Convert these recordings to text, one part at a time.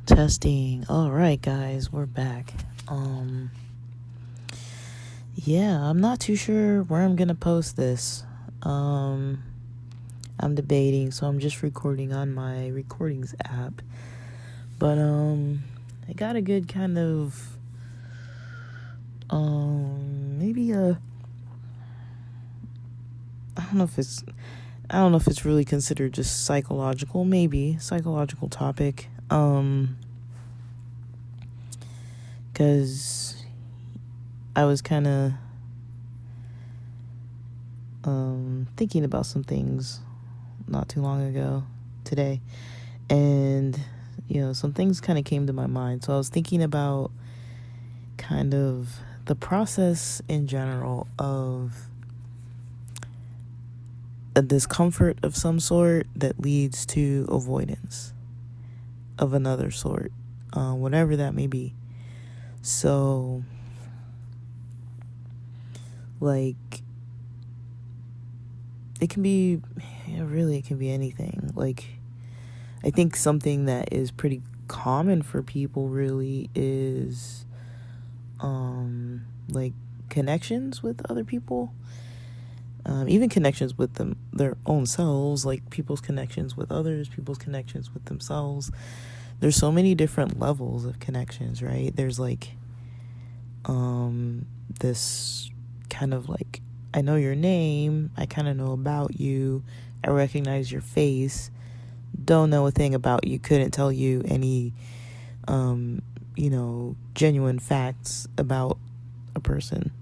Testing. All right, guys, we're back. Yeah, I'm not too sure where I'm gonna post this. I'm debating, so I'm just recording on my recordings app. But I got a good kind of maybe I don't know if it's really considered just maybe psychological topic. Because I was kind of thinking about some things not too long ago today, and some things kind of came to my mind. So I was thinking about kind of the process in general of a discomfort of some sort that leads to avoidance of another sort, whatever that may be. So, like, it can be anything. Like, I think something that is pretty common for people really is, like, connections with other people. Even connections with their own selves, like people's connections with others, people's connections with themselves. There's so many different levels of connections, right? There's like this kind of like, I know your name, I kind of know about you, I recognize your face, don't know a thing about you, couldn't tell you any genuine facts about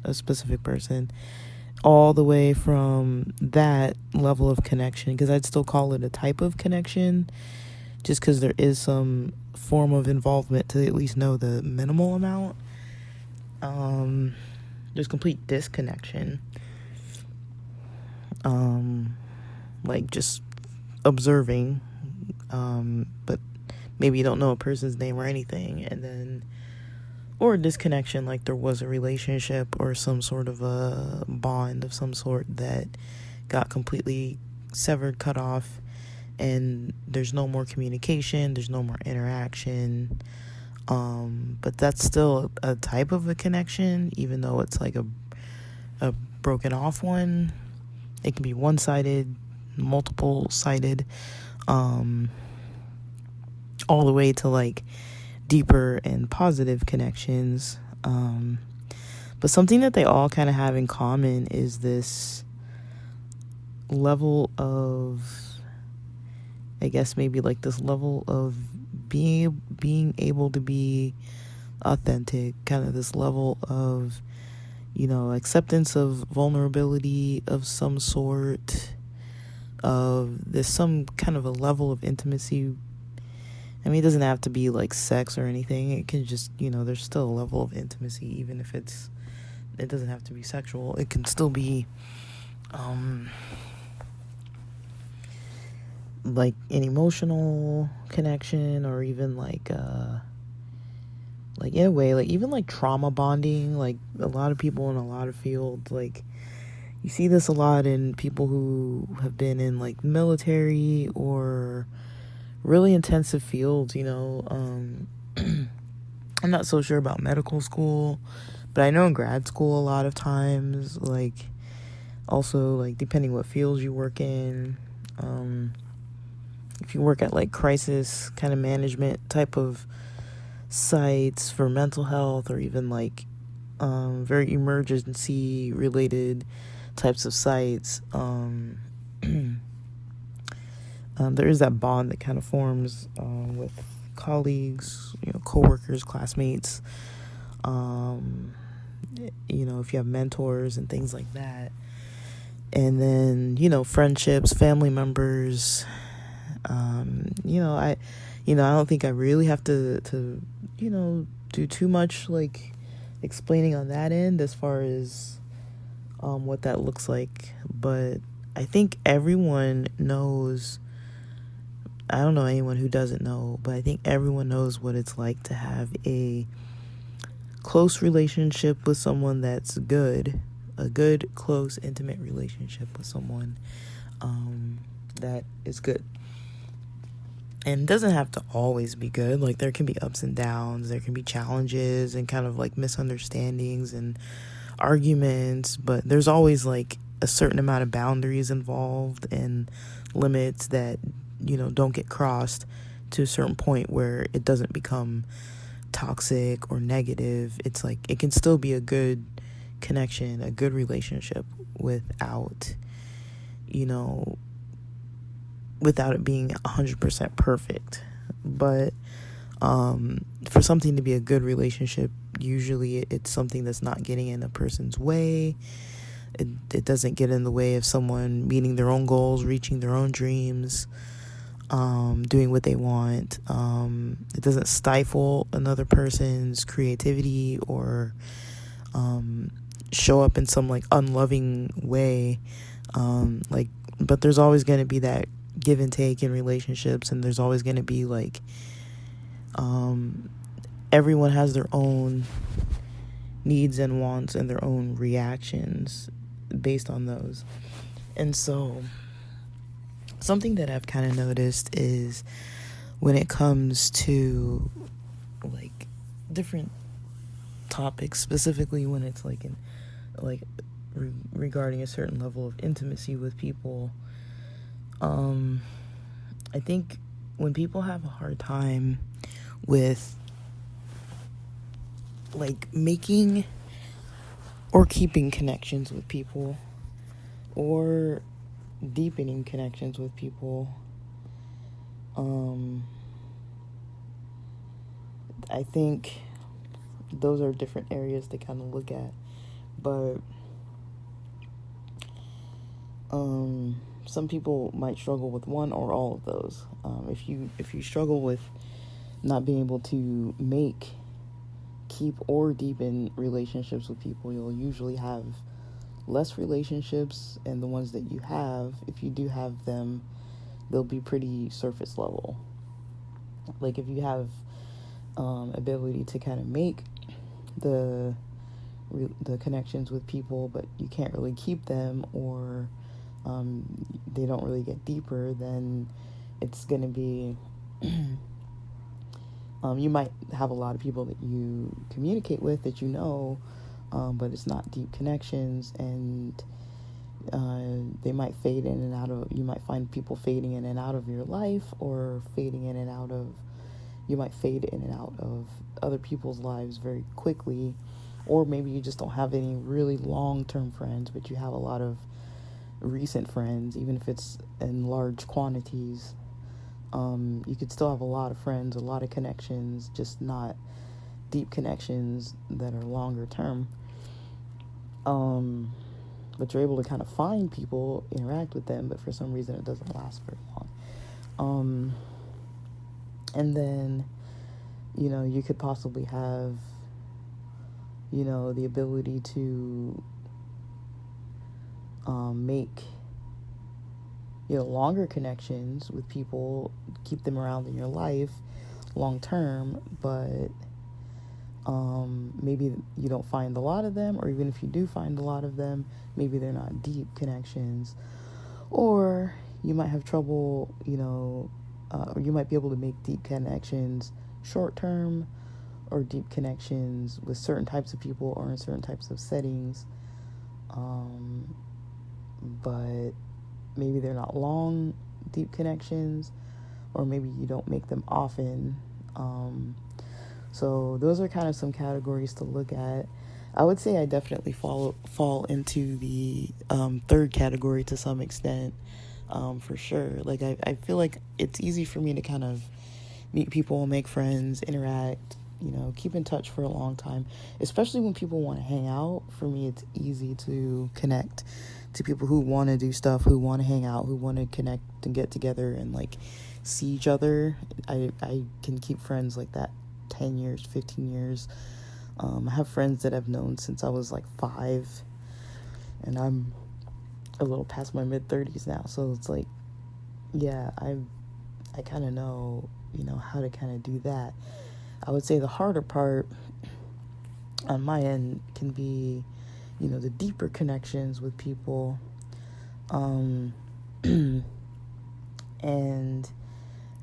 a specific person, all the way from that level of connection, because I'd still call it a type of connection, just because there is some form of involvement to at least know the minimal amount. There's complete disconnection. Like just observing, but maybe you don't know a person's name or anything, and then, or disconnection, like there was a relationship or some sort of a bond of some sort that got completely severed, cut off, and there's no more communication, there's no more interaction, but that's still a type of a connection, even though it's like a broken off one. It can be one-sided, multiple-sided, all the way to like deeper and positive connections. But something that they all kind of have in common is this level of, I guess maybe like this level of being able to be authentic, kind of this level of, acceptance of vulnerability of some sort, of there's some kind of a level of intimacy. I mean, it doesn't have to be like sex or anything. It can just, there's still a level of intimacy, even if it doesn't have to be sexual. It can still be, like an emotional connection, or even like in a way, like even like trauma bonding. Like a lot of people in a lot of fields, like you see this a lot in people who have been in like military or really intensive fields, I'm not so sure about medical school, but I know in grad school a lot of times, like also like depending what fields you work in, if you work at like crisis kind of management type of sites for mental health, or even like very emergency related types of sites, there is that bond that kind of forms with colleagues, coworkers, classmates, if you have mentors and things like that. And then, friendships, family members. I don't think I really have to do too much like explaining on that end as far as what that looks like. But I think everyone knows. I don't know anyone who doesn't know, but I think everyone knows what it's like to have a close relationship with someone that's good, a good, close, intimate relationship with someone that is good. And it doesn't have to always be good. Like, there can be ups and downs, there can be challenges and kind of like misunderstandings and arguments, but there's always like a certain amount of boundaries involved and limits that, don't get crossed to a certain point where it doesn't become toxic or negative. It's like it can still be a good connection, a good relationship without it being 100% perfect. But for something to be a good relationship, usually it's something that's not getting in a person's way. It doesn't get in the way of someone meeting their own goals, reaching their own dreams, doing what they want. It doesn't stifle another person's creativity or show up in some like unloving way. But there's always going to be that give and take in relationships, and there's always going to be like everyone has their own needs and wants and their own reactions based on those. And so something that I've kind of noticed is when it comes to like different topics, specifically when it's like regarding a certain level of intimacy with people, I think when people have a hard time with like making or keeping connections with people or deepening connections with people, I think those are different areas to kind of look at. But some people might struggle with one or all of those. If you struggle with not being able to keep or deepen relationships with people, you'll usually have less relationships, and the ones that you have, if you do have them, they'll be pretty surface level. Like if you have ability to kind of make the connections with people, but you can't really keep them, or they don't really get deeper, then it's going to be you might have a lot of people that you communicate with that but it's not deep connections, and they might fade in and out of, you might find people fading in and out of your life, or you might fade in and out of other people's lives very quickly. Or maybe you just don't have any really long-term friends, but you have a lot of recent friends, even if it's in large quantities. You could still have a lot of friends, a lot of connections, just not deep connections that are longer term. But you're able to kind of find people, interact with them, but for some reason it doesn't last very long. And then, you could possibly have, the ability to make, longer connections with people, keep them around in your life long term, but maybe you don't find a lot of them, or even if you do find a lot of them, maybe they're not deep connections, or you might have trouble, or you might be able to make deep connections short term, or deep connections with certain types of people or in certain types of settings, but maybe they're not long, deep connections, or maybe you don't make them often. So those are kind of some categories to look at. I would say I definitely fall into the third category to some extent, for sure. Like I feel like it's easy for me to kind of meet people, make friends, interact, keep in touch for a long time, especially when people want to hang out. For me, it's easy to connect to people who want to do stuff, who want to hang out, who want to connect and get together and like see each other. I can keep friends like that 10 years, 15 years. I have friends that I've known since I was like 5, and I'm a little past my mid-30s now, so it's like, yeah, I kind of know, how to kind of do that. I would say the harder part on my end can be, the deeper connections with people. And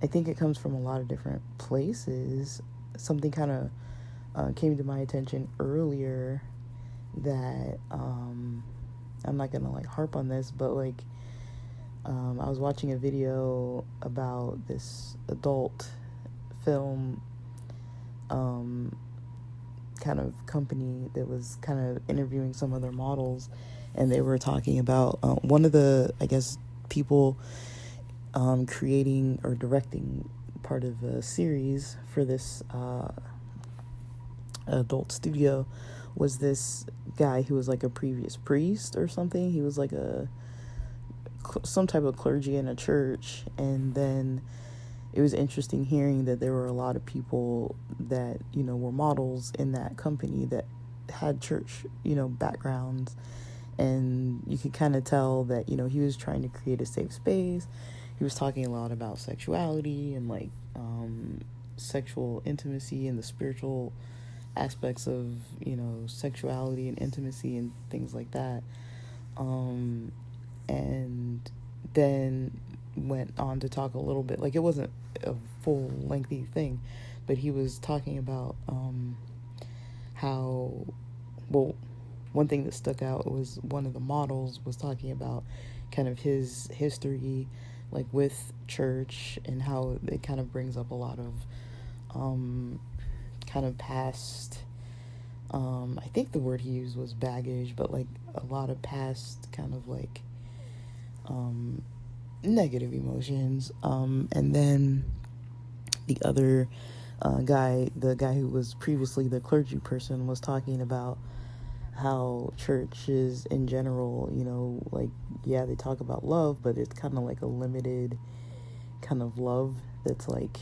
I think it comes from a lot of different places. Something kind of came to my attention earlier that I'm not gonna like harp on this, but like I was watching a video about this adult film kind of company that was kind of interviewing some of their models, and they were talking about one of the, I guess, people creating or directing part of a series for this adult studio was this guy who was like a previous priest or something. He was like some type of clergy in a church, and then it was interesting hearing that there were a lot of people that were models in that company that had church backgrounds, and you could kind of tell that he was trying to create a safe space. He was talking a lot about sexuality and like sexual intimacy and the spiritual aspects of sexuality and intimacy and things like that, and then went on to talk a little bit, like it wasn't a full lengthy thing, but he was talking about how, well, one thing that stuck out was one of the models was talking about kind of his history like with church, and how it kind of brings up a lot of kind of past, I think the word he used was baggage, but like a lot of past kind of like negative emotions. And then the other guy, the guy who was previously the clergy person, was talking about how churches in general, like, yeah, they talk about love, but it's kind of like a limited kind of love that's like,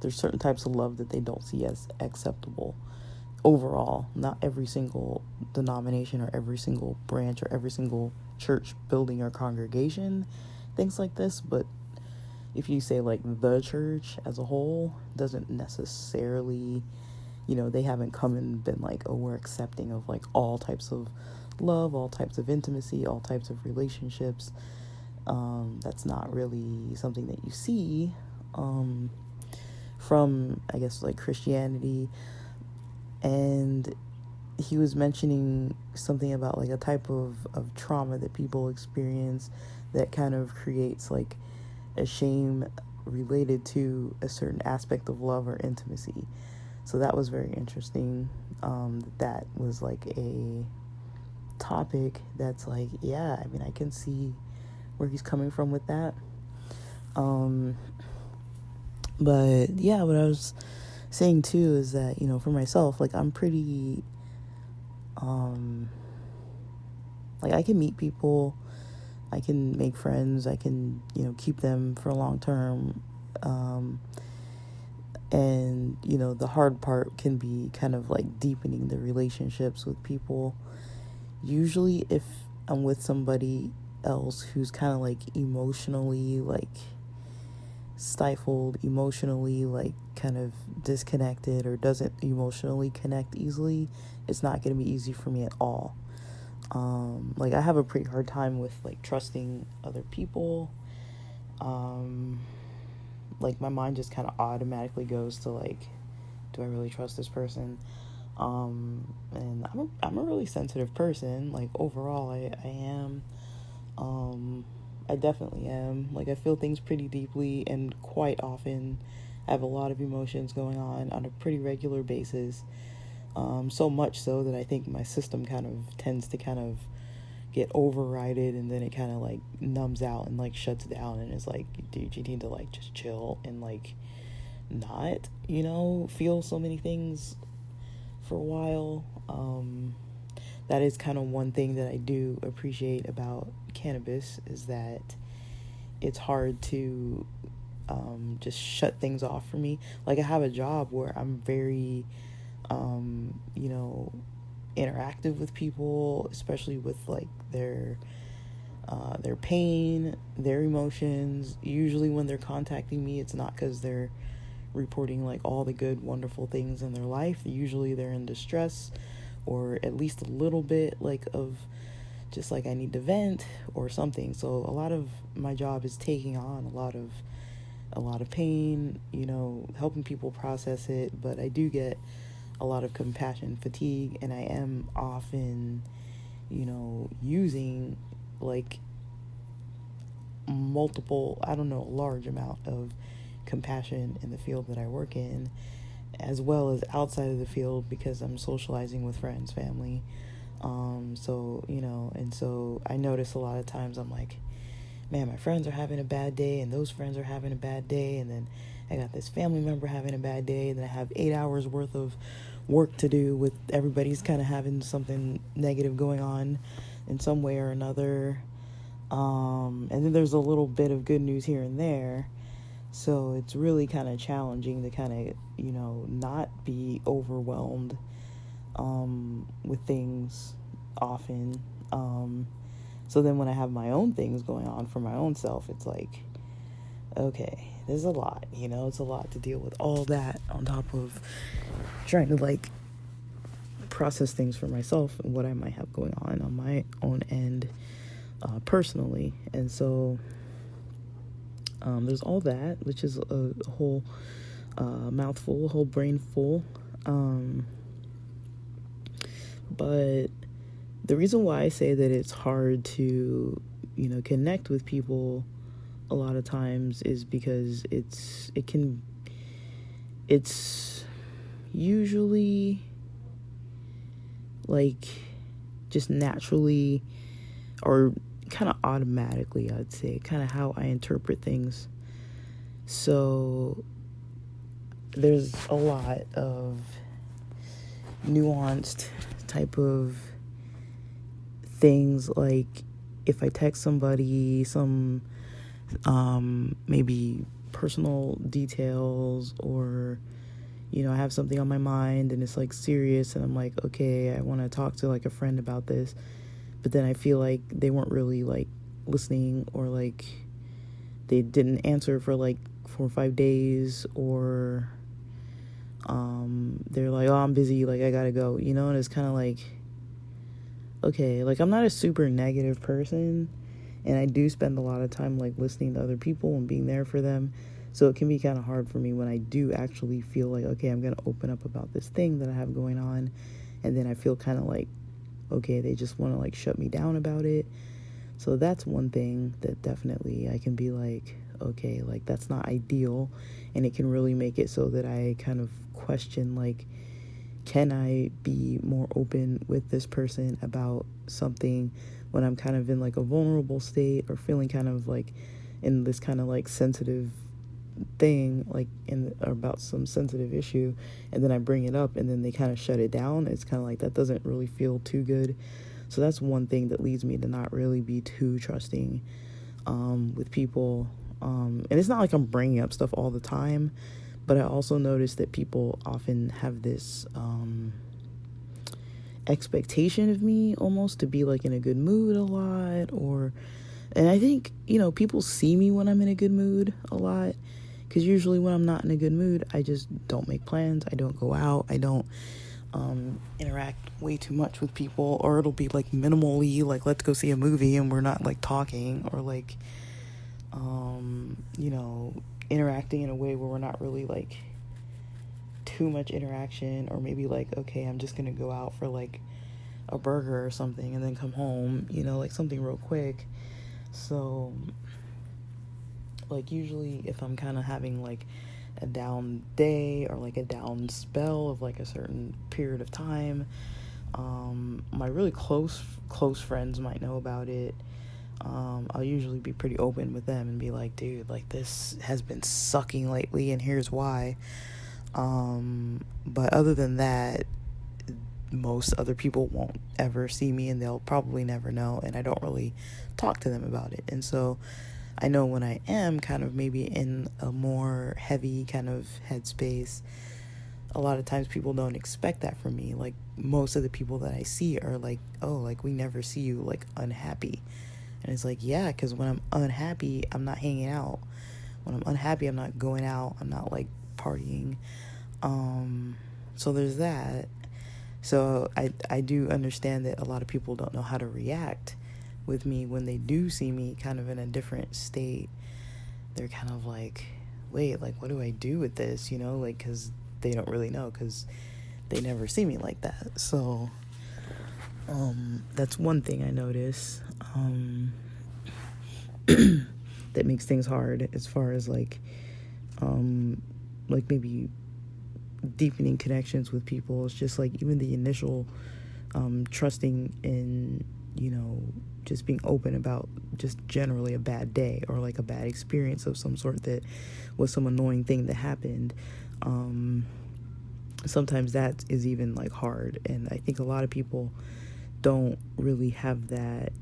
there's certain types of love that they don't see as acceptable overall. Not every single denomination or every single branch or every single church building or congregation things like this, but if you say like the church as a whole, doesn't necessarily, they haven't come and been like, oh, we're accepting of like all types of love, all types of intimacy, all types of relationships. That's not really something that you see from, I guess, like Christianity. And he was mentioning something about like a type of trauma that people experience that kind of creates like a shame related to a certain aspect of love or intimacy. So that was very interesting. That was like a topic that's like, yeah, I mean, I can see where he's coming from with that. But yeah, what I was saying too is that, for myself, like I'm pretty, like I can meet people, I can make friends, I can, keep them for a long term. And, the hard part can be kind of like deepening the relationships with people. Usually if I'm with somebody else who's kind of like emotionally like stifled, emotionally like kind of disconnected, or doesn't emotionally connect easily, it's not going to be easy for me at all. Like I have a pretty hard time with like trusting other people. Like my mind just kind of automatically goes to like, do I really trust this person? And I'm a really sensitive person. Like overall, I am. I definitely am. Like I feel things pretty deeply, and quite often I have a lot of emotions going on a pretty regular basis. So much so that I think my system kind of tends to kind of get overrided, and then it kind of like numbs out and like shuts down, and is like, dude, you need to like just chill and like not, feel so many things for a while. That is kind of one thing that I do appreciate about cannabis, is that it's hard to just shut things off for me. Like I have a job where I'm very interactive with people, especially with like their pain, their emotions. Usually when they're contacting me, it's not because they're reporting like all the good, wonderful things in their life. Usually they're in distress, or at least a little bit like of just like I need to vent or something. So a lot of my job is taking on a lot of pain, helping people process it, but I do get a lot of compassion fatigue, and I am often, using like multiple, a large amount of compassion in the field that I work in, as well as outside of the field, because I'm socializing with friends, family. And so I notice a lot of times I'm like, man, my friends are having a bad day, and those friends are having a bad day, and then I got this family member having a bad day, and then I have 8 hours worth of work to do with everybody's kind of having something negative going on in some way or another. And then there's a little bit of good news here and there. So it's really kind of challenging to kind of, not be overwhelmed with things often. So then when I have my own things going on for my own self, it's like, okay, there's a lot, it's a lot to deal with all that on top of trying to like process things for myself and what I might have going on my own end personally. And so there's all that, which is a whole mouthful, a whole brain full. But the reason why I say that it's hard to, connect with people a lot of times is because it's usually like just naturally or kind of automatically, I'd say, kind of how I interpret things. So there's a lot of nuanced type of things, like if I text somebody some maybe personal details, or I have something on my mind and it's like serious, and I'm like, okay, I want to talk to like a friend about this, but then I feel like they weren't really like listening, or like they didn't answer for like 4 or 5 days, or they're like, oh, I'm busy, like I gotta go, and it's kind of like, okay, like I'm not a super negative person, and I do spend a lot of time like listening to other people and being there for them. So it can be kind of hard for me when I do actually feel like, okay, I'm going to open up about this thing that I have going on, and then I feel kind of like, okay, they just want to like shut me down about it. So that's one thing that definitely I can be like, okay, like that's not ideal, and it can really make it so that I kind of question, like, can I be more open with this person about something when I'm kind of in like a vulnerable state, or feeling kind of like in this kind of like sensitive thing, like or about some sensitive issue, and then I bring it up and then they kind of shut it down. It's kind of like that doesn't really feel too good. So that's one thing that leads me to not really be too trusting with people. And it's not like I'm bringing up stuff all the time, but I also notice that people often have this expectation of me almost to be like in a good mood a lot, and I think, people see me when I'm in a good mood a lot, because usually when I'm not in a good mood, I just don't make plans, I don't go out, I don't interact way too much with people, or it'll be like minimally, like let's go see a movie and we're not like talking, or like interacting in a way where we're not really like too much interaction, or maybe like, okay, I'm just gonna go out for like a burger or something and then come home, like something real quick. So like usually if I'm kind of having like a down day or like a down spell of like a certain period of time, my really close friends might know about it. I'll usually be pretty open with them and be like, dude, like this has been sucking lately and here's why. But other than that, most other people won't ever see me, and they'll probably never know, and I don't really talk to them about it. And so I know when I am kind of maybe in a more heavy kind of headspace, a lot of times people don't expect that from me. Like most of the people that I see are like, oh, like we never see you like unhappy. And it's like, yeah, because when I'm unhappy, I'm not hanging out. When I'm unhappy, I'm not going out. I'm not like partying. So there's that. So I do understand that a lot of people don't know how to react with me when they do see me kind of in a different state. They're kind of like, wait, like, what do I do with this? You know, like, because they don't really know, because they never see me like that. So that's one thing I notice that makes things hard, as far as like maybe deepening connections with people. It's just like even the initial trusting in, you know, just being open about just generally a bad day or like a bad experience of some sort that was some annoying thing that happened. Sometimes that is even like hard, and I think a lot of people don't really have that.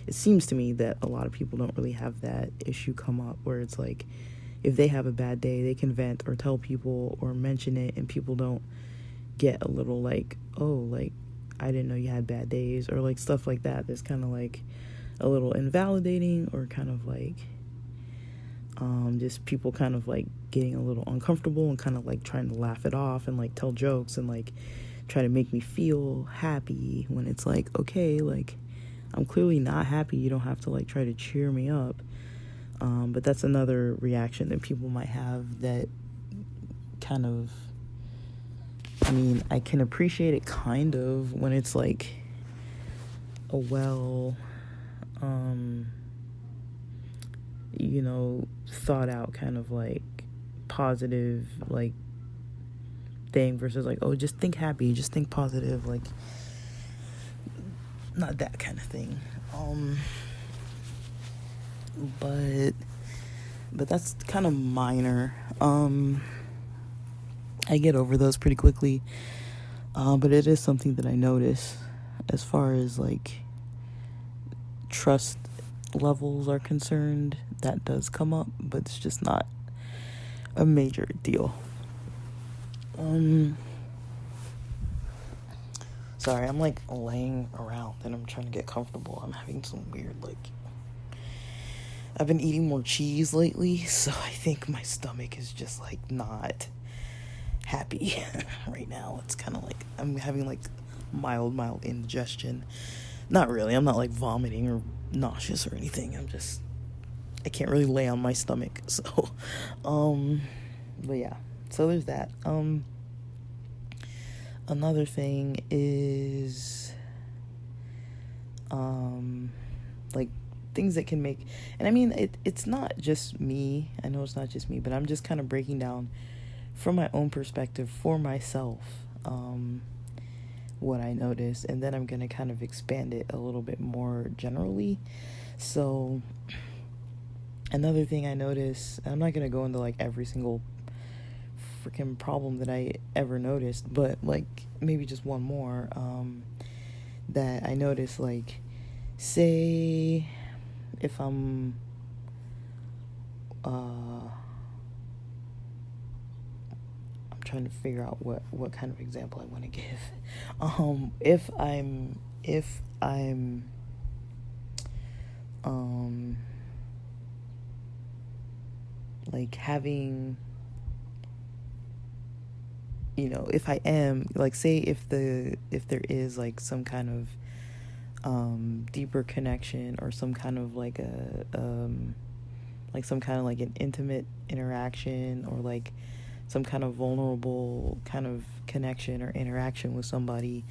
It seems to me that a lot of people don't really have that issue come up, where it's like if they have a bad day, they can vent or tell people or mention it, and people don't get a little like, oh, like, I didn't know you had bad days, or like stuff like that. That's kind of like a little invalidating, or kind of like just people kind of like getting a little uncomfortable and kind of like trying to laugh it off and like tell jokes and like try to make me feel happy, when it's like, okay, like, I'm clearly not happy. You don't have to like try to cheer me up. But that's another reaction that people might have that kind of, I mean, I can appreciate it kind of when it's like a well, you know, thought out kind of like positive like thing, versus like, oh, just think happy, just think positive, like not that kind of thing. But that's kind of minor. I get over those pretty quickly. But it is something that I notice as far as like trust levels are concerned. That does come up, but it's just not a major deal. Sorry, I'm like laying around and I'm trying to get comfortable. I'm having some weird like, I've been eating more cheese lately, so I think my stomach is just like not happy right now. It's kind of like I'm having like mild indigestion. Not really. I'm not like vomiting or nauseous or anything. I can't really lay on my stomach. So but yeah. So there's that. Another thing is like things that can make, and I mean it's not just me. I know it's not just me, but I'm just kind of breaking down from my own perspective for myself what I noticed, and then I'm going to kind of expand it a little bit more generally. So another thing I noticed, I'm not going to go into like every single freaking problem that I ever noticed, but like maybe just one more that I noticed. Like, say if I'm trying to figure out what kind of example I want to give. If I'm like having, you know, if I am like, say if there is like some kind of deeper connection, or some kind of like a like some kind of like an intimate interaction, or like some kind of vulnerable kind of connection or interaction with somebody,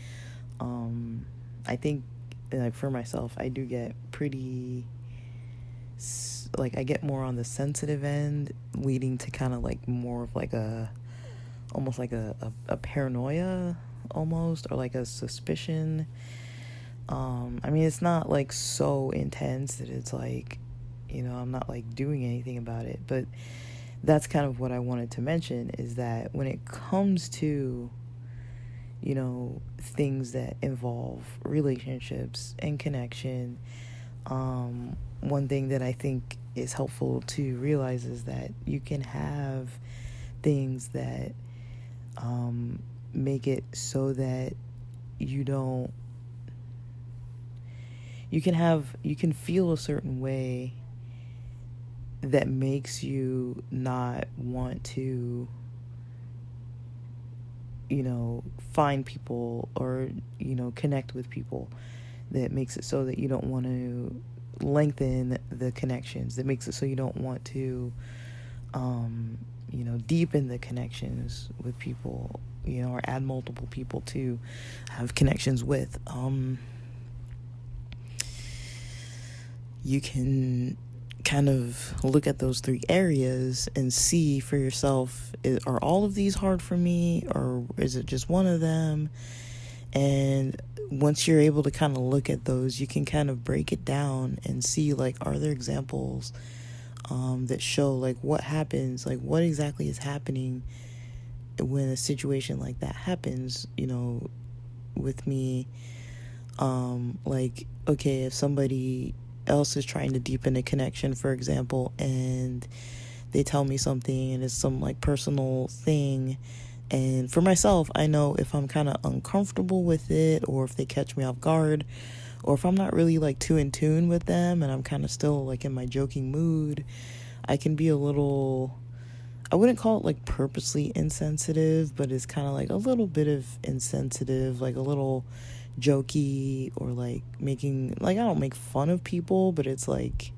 I think like for myself, I do get pretty like, I get more on the sensitive end, leading to kind of like more of like almost like a paranoia almost, or like a suspicion. I mean, it's not like so intense that it's like, you know, I'm not like doing anything about it, but that's kind of what I wanted to mention, is that when it comes to, you know, things that involve relationships and connection, one thing that I think is helpful to realize is that you can have things that make it so that you can feel a certain way that makes you not want to find people or, connect with people, that makes it so that you don't want to lengthen the connections, that makes it so you don't want to, deepen the connections with people, or add multiple people to have connections with. You can kind of look at those three areas and see for yourself, are all of these hard for me, or is it just one of them? And once you're able to kind of look at those, you can kind of break it down and see, like, are there examples that show, like, what happens, like, what exactly is happening when a situation like that happens, with me. Like, okay, if somebody else is trying to deepen a connection, for example, and they tell me something and it's some, like, personal thing, and for myself, I know if I'm kind of uncomfortable with it, or if they catch me off guard, or if I'm not really, like, too in tune with them and I'm kind of still, like, in my joking mood, I can be a little, I wouldn't call it, like, purposely insensitive, but it's kind of like a little bit of insensitive, like a little jokey, or like making, like, I don't make fun of people, but it's like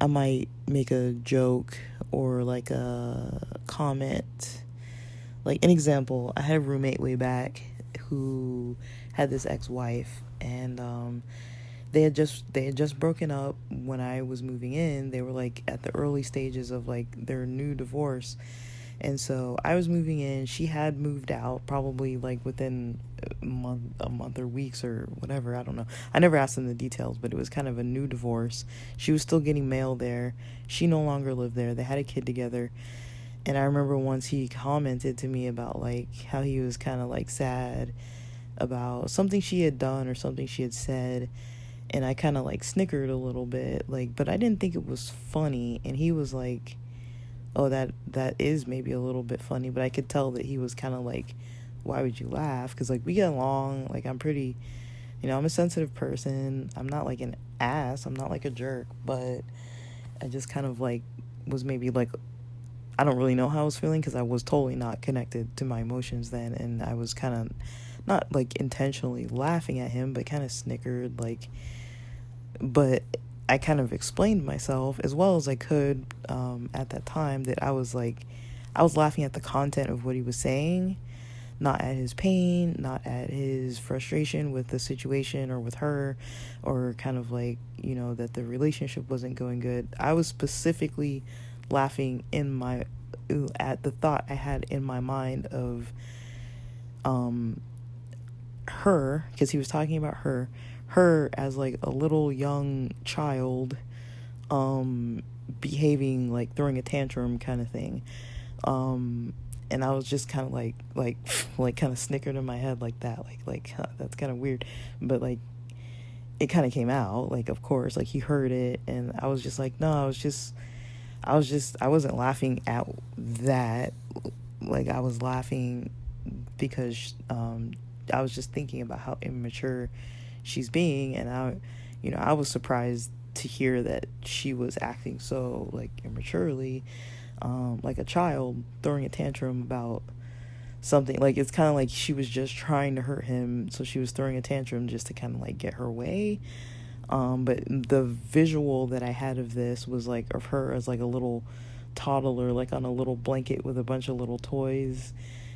I might make a joke or like a comment. Like, an example, I had a roommate way back who had this ex-wife, and they had just broken up when I was moving in. They were, like, at the early stages of, like, their new divorce. And so I was moving in. She had moved out probably, like, within a month or weeks or whatever. I don't know. I never asked them the details, but it was kind of a new divorce. She was still getting mail there. She no longer lived there. They had a kid together. And I remember once he commented to me about, like, how he was kind of, like, sad about something she had done or something she had said. And I kind of, like, snickered a little bit, like, but I didn't think it was funny. And he was like, oh, that is maybe a little bit funny. But I could tell that he was kind of like, why would you laugh? Because, like, we get along. Like, I'm pretty, I'm a sensitive person. I'm not, like, an ass. I'm not, like, a jerk. But I just kind of, like, was maybe, like, I don't really know how I was feeling, because I was totally not connected to my emotions then. And I was kind of not, like, intentionally laughing at him, but kind of snickered, like, but I kind of explained myself as well as I could at that time, that I was laughing at the content of what he was saying, not at his pain, not at his frustration with the situation or with her, or kind of like, that the relationship wasn't going good. I was specifically laughing at the thought I had in my mind of her, because he was talking about her as, like, a little young child, behaving, like, throwing a tantrum kind of thing. And I was just kind of like kind of snickered in my head like that, like that's kind of weird, but, like, it kind of came out, like, of course, like, he heard it, and I was just like, no, I wasn't laughing at that, like, I was laughing because I was just thinking about how immature she's being, and I was surprised to hear that she was acting so, like, immaturely, like a child throwing a tantrum about something. Like, it's kind of like she was just trying to hurt him, so she was throwing a tantrum just to kind of, like, get her way. But the visual that I had of this was, like, of her as, like, a little toddler, like, on a little blanket with a bunch of little toys,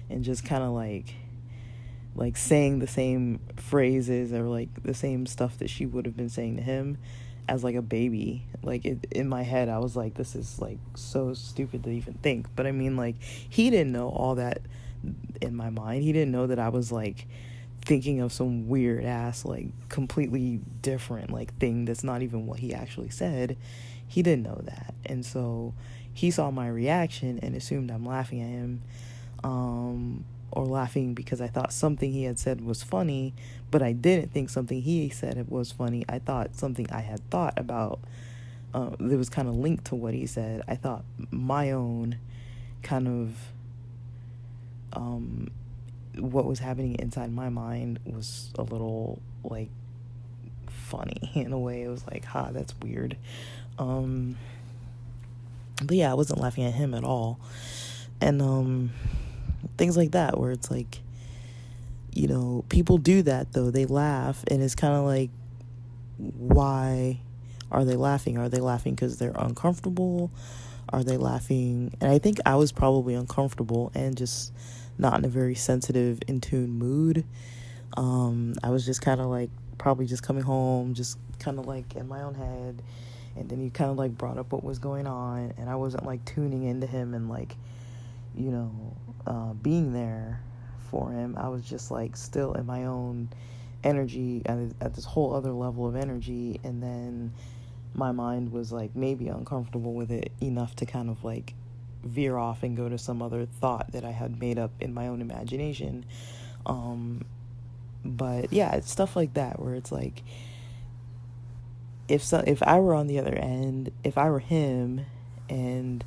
and just kind of like saying the same phrases, or, like, the same stuff that she would have been saying to him as, like, a baby. Like, in my head, I was like, this is, like, so stupid to even think. But I mean, like, he didn't know all that in my mind. He didn't know that I was, like, thinking of some weird ass, like, completely different, like, thing that's not even what he actually said. He didn't know that. And so he saw my reaction and assumed I'm laughing at him, or laughing because I thought something he had said was funny, but I didn't think something he said was funny. I thought something I had thought about, that was kind of linked to what he said. I thought my own kind of, what was happening inside my mind was a little, like, funny in a way. It was like, that's weird. But yeah, I wasn't laughing at him at all. And things like that, where it's like, people do that though. They laugh, and it's kind of like, why are they laughing? Are they laughing because they're uncomfortable? Are they laughing? And I think I was probably uncomfortable and just not in a very sensitive, in tune mood. I was just kind of like probably just coming home, just kind of like in my own head. And then he kind of like brought up what was going on, and I wasn't like tuning into him and like, being there for him. I was just like still in my own energy at this whole other level of energy. And then my mind was like maybe uncomfortable with it enough to kind of like veer off and go to some other thought that I had made up in my own imagination. But yeah, it's stuff like that where it's like, if I were on the other end, if I were him and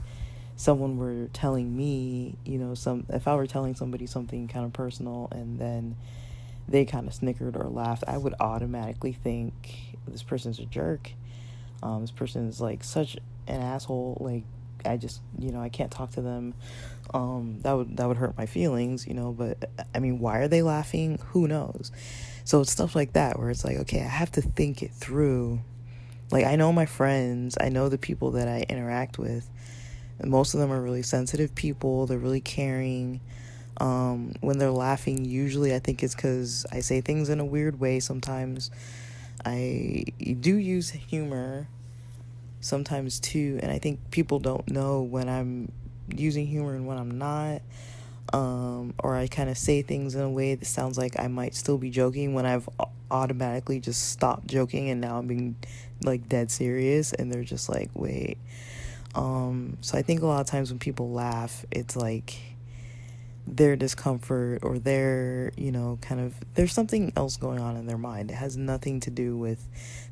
someone were telling me, if I were telling somebody something kind of personal and then they kind of snickered or laughed, I would automatically think this person's a jerk. This person is like such an asshole. Like, I just, I can't talk to them. That would hurt my feelings, but I mean, why are they laughing? Who knows? So it's stuff like that where it's like, okay, I have to think it through. Like, I know my friends, I know the people that I interact with, and most of them are really sensitive people. They're really caring. When they're laughing, usually I think it's because I say things in a weird way. Sometimes I do use humor sometimes too, and I think people don't know when I'm using humor and when I'm not. Or I kind of say things in a way that sounds like I might still be joking when I've automatically just stopped joking and now I'm being like dead serious, and they're just like, wait. So I think a lot of times when people laugh, it's like their discomfort or their, kind of, there's something else going on in their mind. It has nothing to do with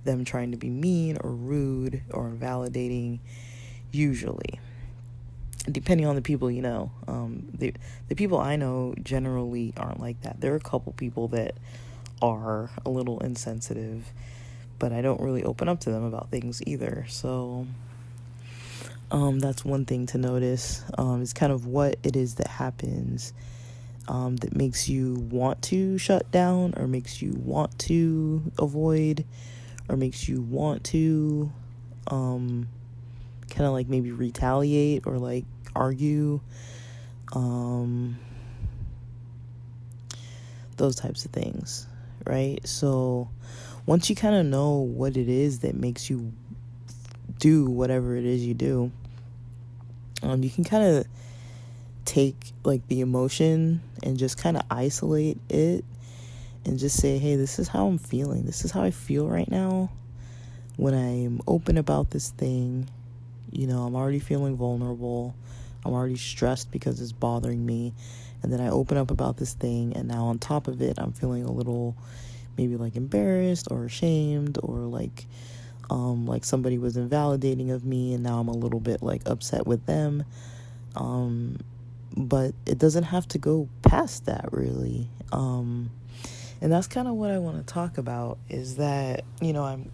them trying to be mean or rude or invalidating, usually. Depending on the people the people I know generally aren't like that. There are a couple people that are a little insensitive, but I don't really open up to them about things either. So that's one thing to notice. Is kind of what it is that happens that makes you want to shut down, or makes you want to avoid, or makes you want to kind of like maybe retaliate or like argue, those types of things, right? So once you kind of know what it is that makes you do whatever it is you do, you can kind of take like the emotion and just kind of isolate it and just say, hey, this is how I'm feeling. This is how I feel right now. When I'm open about this thing, I'm already feeling vulnerable. I'm already stressed because it's bothering me. And then I open up about this thing, and now on top of it, I'm feeling a little maybe like embarrassed or ashamed, or like somebody was invalidating of me, and now I'm a little bit like upset with them. But it doesn't have to go past that, really. And that's kind of what I want to talk about, is that, I'm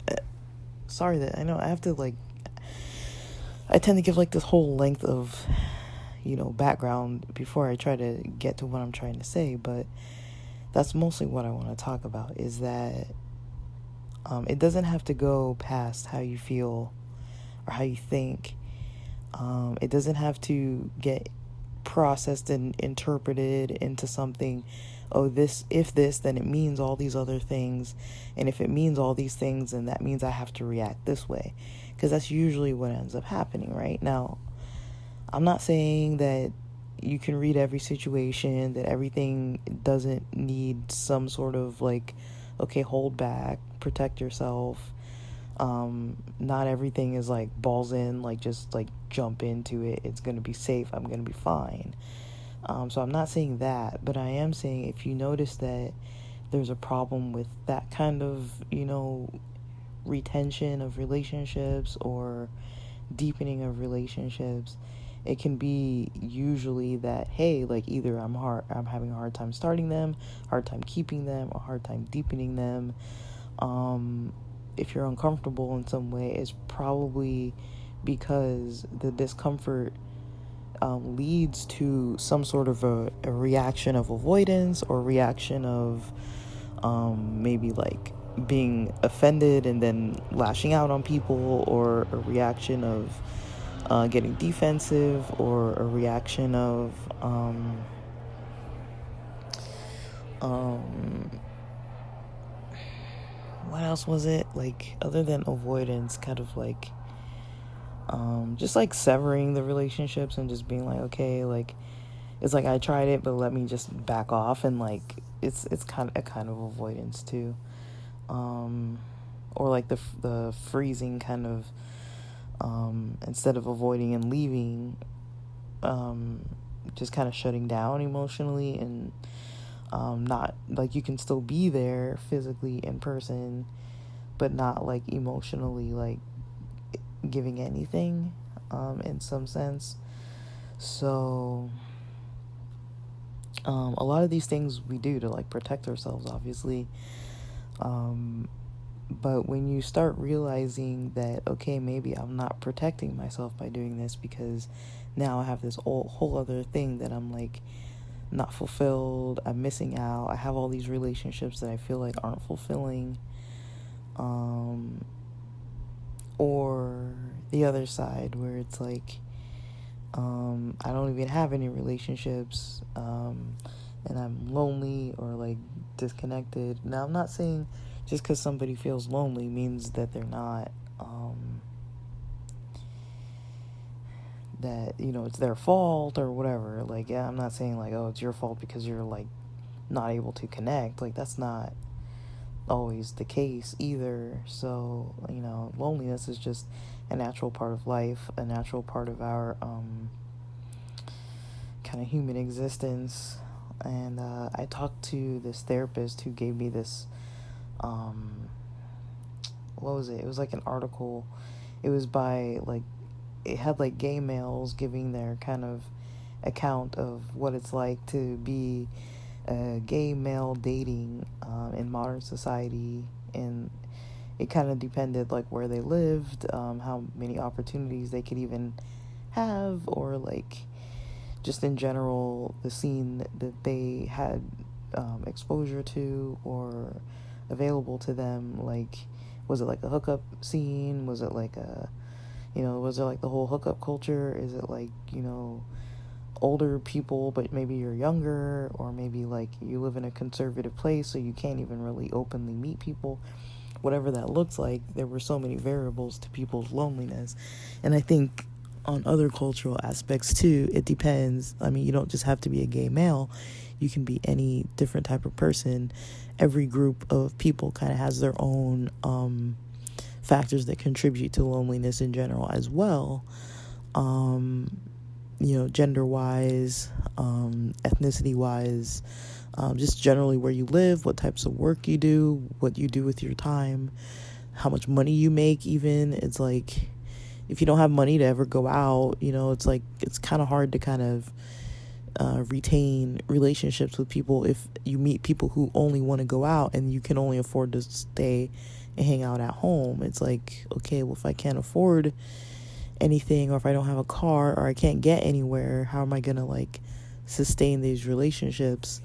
sorry that I know I have to like, I tend to give like this whole length of, background before I try to get to what I'm trying to say, but that's mostly what I want to talk about, is that it doesn't have to go past how you feel or how you think. It doesn't have to get processed and interpreted into something. Oh, if this, then it means all these other things. And if it means all these things, then that means I have to react this way. Because that's usually what ends up happening, right? Now, I'm not saying that you can read every situation, that everything doesn't need some sort of like, okay, hold back, protect yourself. Not everything is like balls in, like just like jump into it. It's going to be safe. I'm going to be fine. So I'm not saying that, but I am saying if you notice that there's a problem with that kind of, retention of relationships or deepening of relationships, it can be usually that, hey, like either I'm having a hard time starting them, hard time keeping them, or hard time deepening them. If you're uncomfortable in some way, it's probably because the discomfort leads to some sort of a reaction of avoidance, or reaction of maybe like being offended and then lashing out on people, or a reaction of getting defensive, or a reaction of what else was it, like, other than avoidance, kind of like just like severing the relationships and just being like, okay, like, it's like I tried it, but let me just back off, and like it's kind of avoidance too, or like the freezing kind of, instead of avoiding and leaving, just kind of shutting down emotionally, and not like, you can still be there physically in person, but not like emotionally like giving anything, in some sense. So a lot of these things we do to like protect ourselves, obviously, but when you start realizing that, okay, maybe I'm not protecting myself by doing this, because now I have this whole other thing that I'm like not fulfilled, I'm missing out, I have all these relationships that I feel like aren't fulfilling, or the other side where it's like, I don't even have any relationships, and I'm lonely or like disconnected. Now, I'm not saying just because somebody feels lonely means that they're not, that, it's their fault or whatever. Like, yeah, I'm not saying like, oh, it's your fault because you're like not able to connect. Like, that's not always the case either. So, loneliness is just a natural part of life, a natural part of our kind of human existence. And I talked to this therapist who gave me this, what was it? It was like an article. It was by like, it had like gay males giving their kind of account of what it's like to be a gay male dating in modern society, and it kind of depended like where they lived, how many opportunities they could even have, or like just in general the scene that they had exposure to or available to them. Like, was it like a hookup scene? Was it like was there like the whole hookup culture? Is it like, older people, but maybe you're younger, or maybe like you live in a conservative place so you can't even really openly meet people? Whatever that looks like, there were so many variables to people's loneliness. And I think on other cultural aspects too, it depends. I mean, you don't just have to be a gay male. You can be any different type of person. Every group of people kind of has their own factors that contribute to loneliness in general as well. Gender-wise, ethnicity-wise, just generally where you live, what types of work you do, what you do with your time, how much money you make even. It's like, if you don't have money to ever go out, it's like, it's kind of hard to kind of retain relationships with people if you meet people who only want to go out and you can only afford to stay and hang out at home. It's like, okay, well, if I can't afford anything, or if I don't have a car, or I can't get anywhere, how am I gonna like sustain these relationships?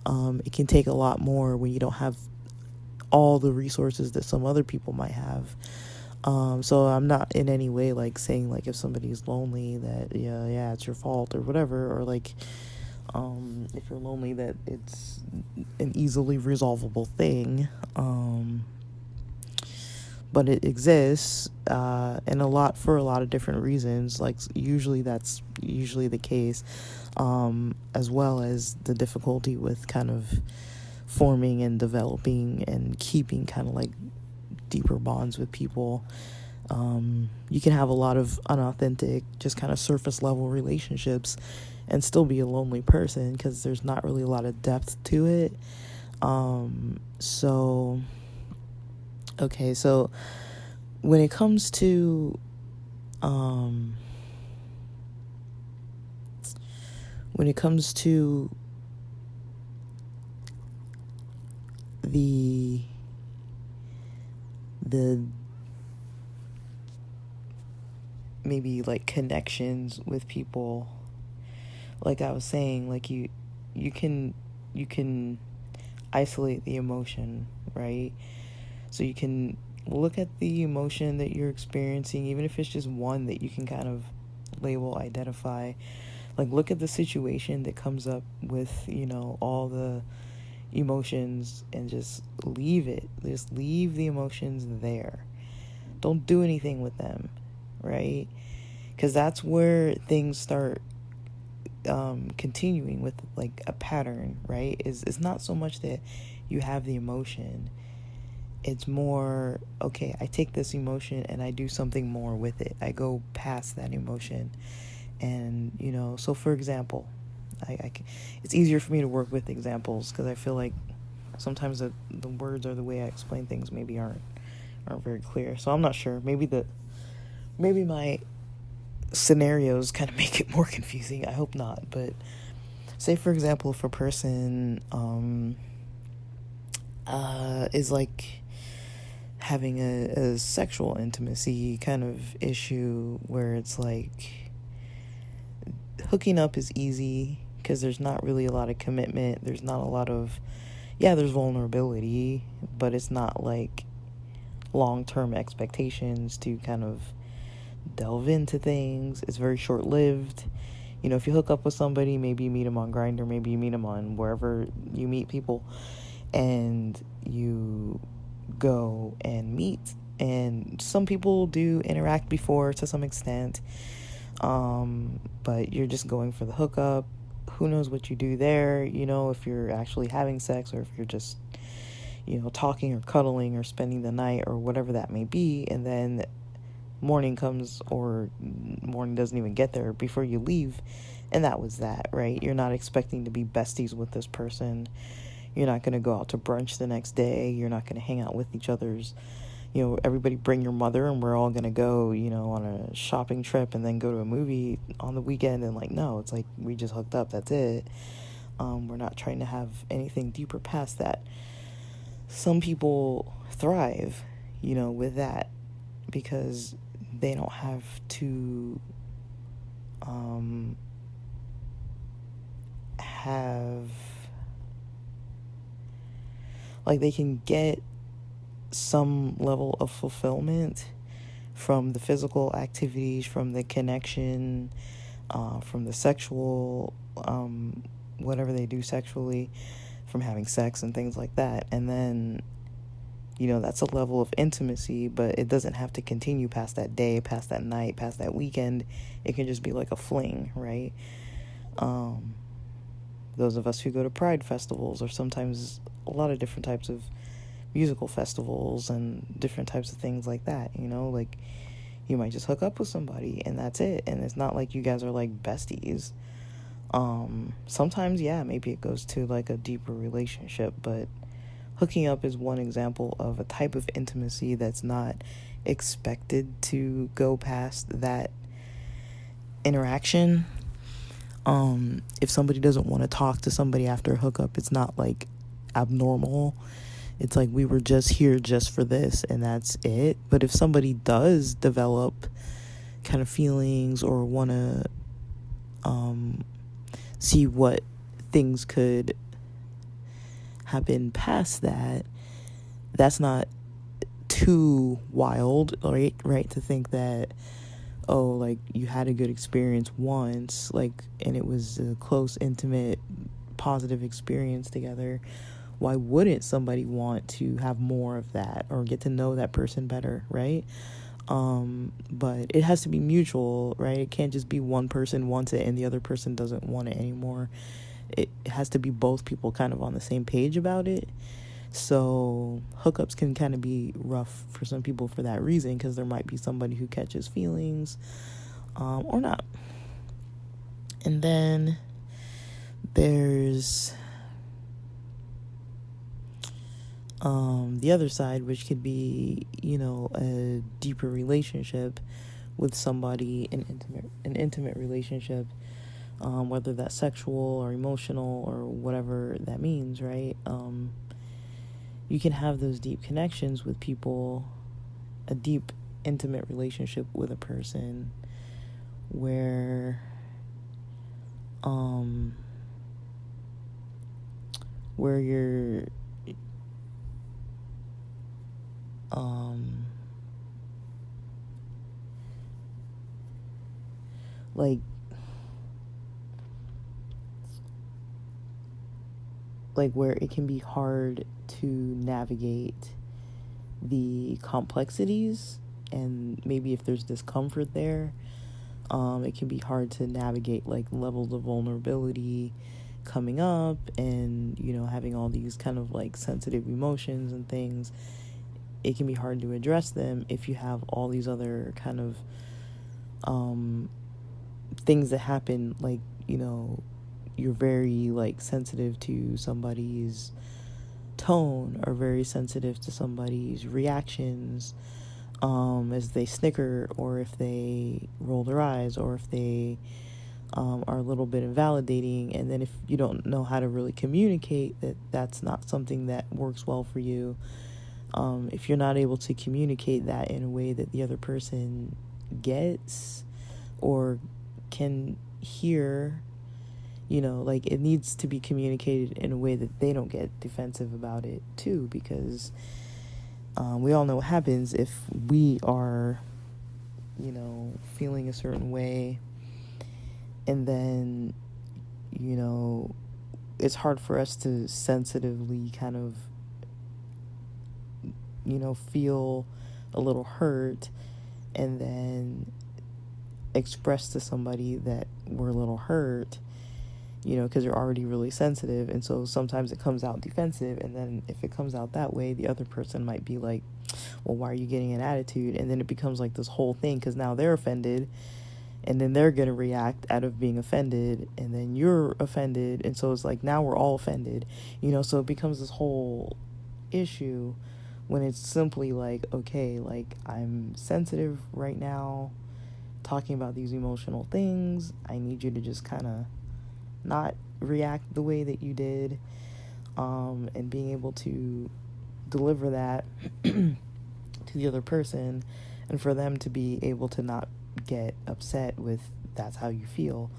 It can take a lot more when you don't have all the resources that some other people might have. So I'm not in any way like saying like, if somebody's lonely that yeah it's your fault or whatever, or like if you're lonely that it's an easily resolvable thing. But it exists, and for a lot of different reasons. Like, usually that's usually the case, as well as the difficulty with kind of forming and developing and keeping kind of like deeper bonds with people. You can have a lot of unauthentic, just kind of surface level relationships and still be a lonely person, because there's not really a lot of depth to it. So when it comes to the maybe like connections with people, like I was saying, like you can isolate the emotion, right? So you can look at the emotion that you're experiencing, even if it's just one that you can kind of label, identify. Like, look at the situation that comes up with, all the emotions, and just leave it. Just leave the emotions there. Don't do anything with them, right? Because that's where things start continuing with, like, a pattern, right? It's not so much that you have the emotion. It's more, okay, I take this emotion and I do something more with it. I go past that emotion. And, so for example, it's easier for me to work with examples because I feel like sometimes the words or the way I explain things maybe aren't very clear. So I'm not sure. Maybe my scenarios kind of make it more confusing. I hope not. But say, for example, if a person is like having a sexual intimacy kind of issue where it's like hooking up is easy because there's not really a lot of commitment. There's not a lot of, there's vulnerability, but it's not like long-term expectations to kind of delve into things. It's very short-lived. If you hook up with somebody, maybe you meet them on Grindr, maybe you meet them on wherever you meet people, and you go and meet. And some people do interact before to some extent, but you're just going for the hookup. Who knows what you do there, if you're actually having sex or if you're just, talking or cuddling or spending the night or whatever that may be. And then morning comes, or morning doesn't even get there before you leave, and that was that, right? You're not expecting to be besties with this person. You're not going to go out to brunch the next day. You're not going to hang out with each other's, everybody bring your mother and we're all going to go, on a shopping trip and then go to a movie on the weekend. And no, it's like we just hooked up. That's it. We're not trying to have anything deeper past that. Some people thrive, with that because they don't have to have, like, they can get some level of fulfillment from the physical activities, from the connection, from the sexual, whatever they do sexually, from having sex and things like that. And then, that's a level of intimacy, but it doesn't have to continue past that day, past that night, past that weekend. It can just be like a fling, right? Those of us who go to Pride festivals, or sometimes a lot of different types of musical festivals and different types of things like that, like you might just hook up with somebody and that's it. And it's not like you guys are like besties. Sometimes, maybe it goes to like a deeper relationship, but hooking up is one example of a type of intimacy that's not expected to go past that interaction. If somebody doesn't want to talk to somebody after a hookup, it's not like abnormal. It's like we were just here just for this and that's it. But if somebody does develop kind of feelings or want to see what things could happen past that, that's not too wild, right? To think that, oh, like you had a good experience once, like, and it was a close, intimate, positive experience together. Why wouldn't somebody want to have more of that or get to know that person better, right? But it has to be mutual, right? It can't just be one person wants it and the other person doesn't want it anymore. It has to be both people kind of on the same page about it. So hookups can kind of be rough for some people for that reason, because there might be somebody who catches feelings or not. And then there's the other side, which could be, a deeper relationship with somebody, an intimate relationship, whether that's sexual or emotional or whatever that means, right? You can have those deep connections with people, a deep, intimate relationship with a person where where you're um like where it can be hard to navigate the complexities, and maybe if there's discomfort there, it can be hard to navigate like levels of vulnerability coming up, and having all these kind of like sensitive emotions and things. It can be hard to address them if you have all these other kind of things that happen, like you're very like sensitive to somebody's tone, or very sensitive to somebody's reactions, as they snicker, or if they roll their eyes, or if they are a little bit invalidating. And then if you don't know how to really communicate that that's not something that works well for you, if you're not able to communicate that in a way that the other person gets or can hear, like it needs to be communicated in a way that they don't get defensive about it too, because we all know what happens if we are, feeling a certain way, and then, it's hard for us to sensitively kind of, feel a little hurt, and then express to somebody that we're a little hurt, because you're already really sensitive. And so sometimes it comes out defensive, and then if it comes out that way, the other person might be like, well, why are you getting an attitude? And then it becomes like this whole thing, because now they're offended, and then they're going to react out of being offended, and then you're offended, and so it's like now we're all offended, so it becomes this whole issue, when it's simply like, okay, like I'm sensitive right now, talking about these emotional things. I need you to just kind of not react the way that you did, and being able to deliver that to the other person, and for them to be able to not get upset with that's how you feel,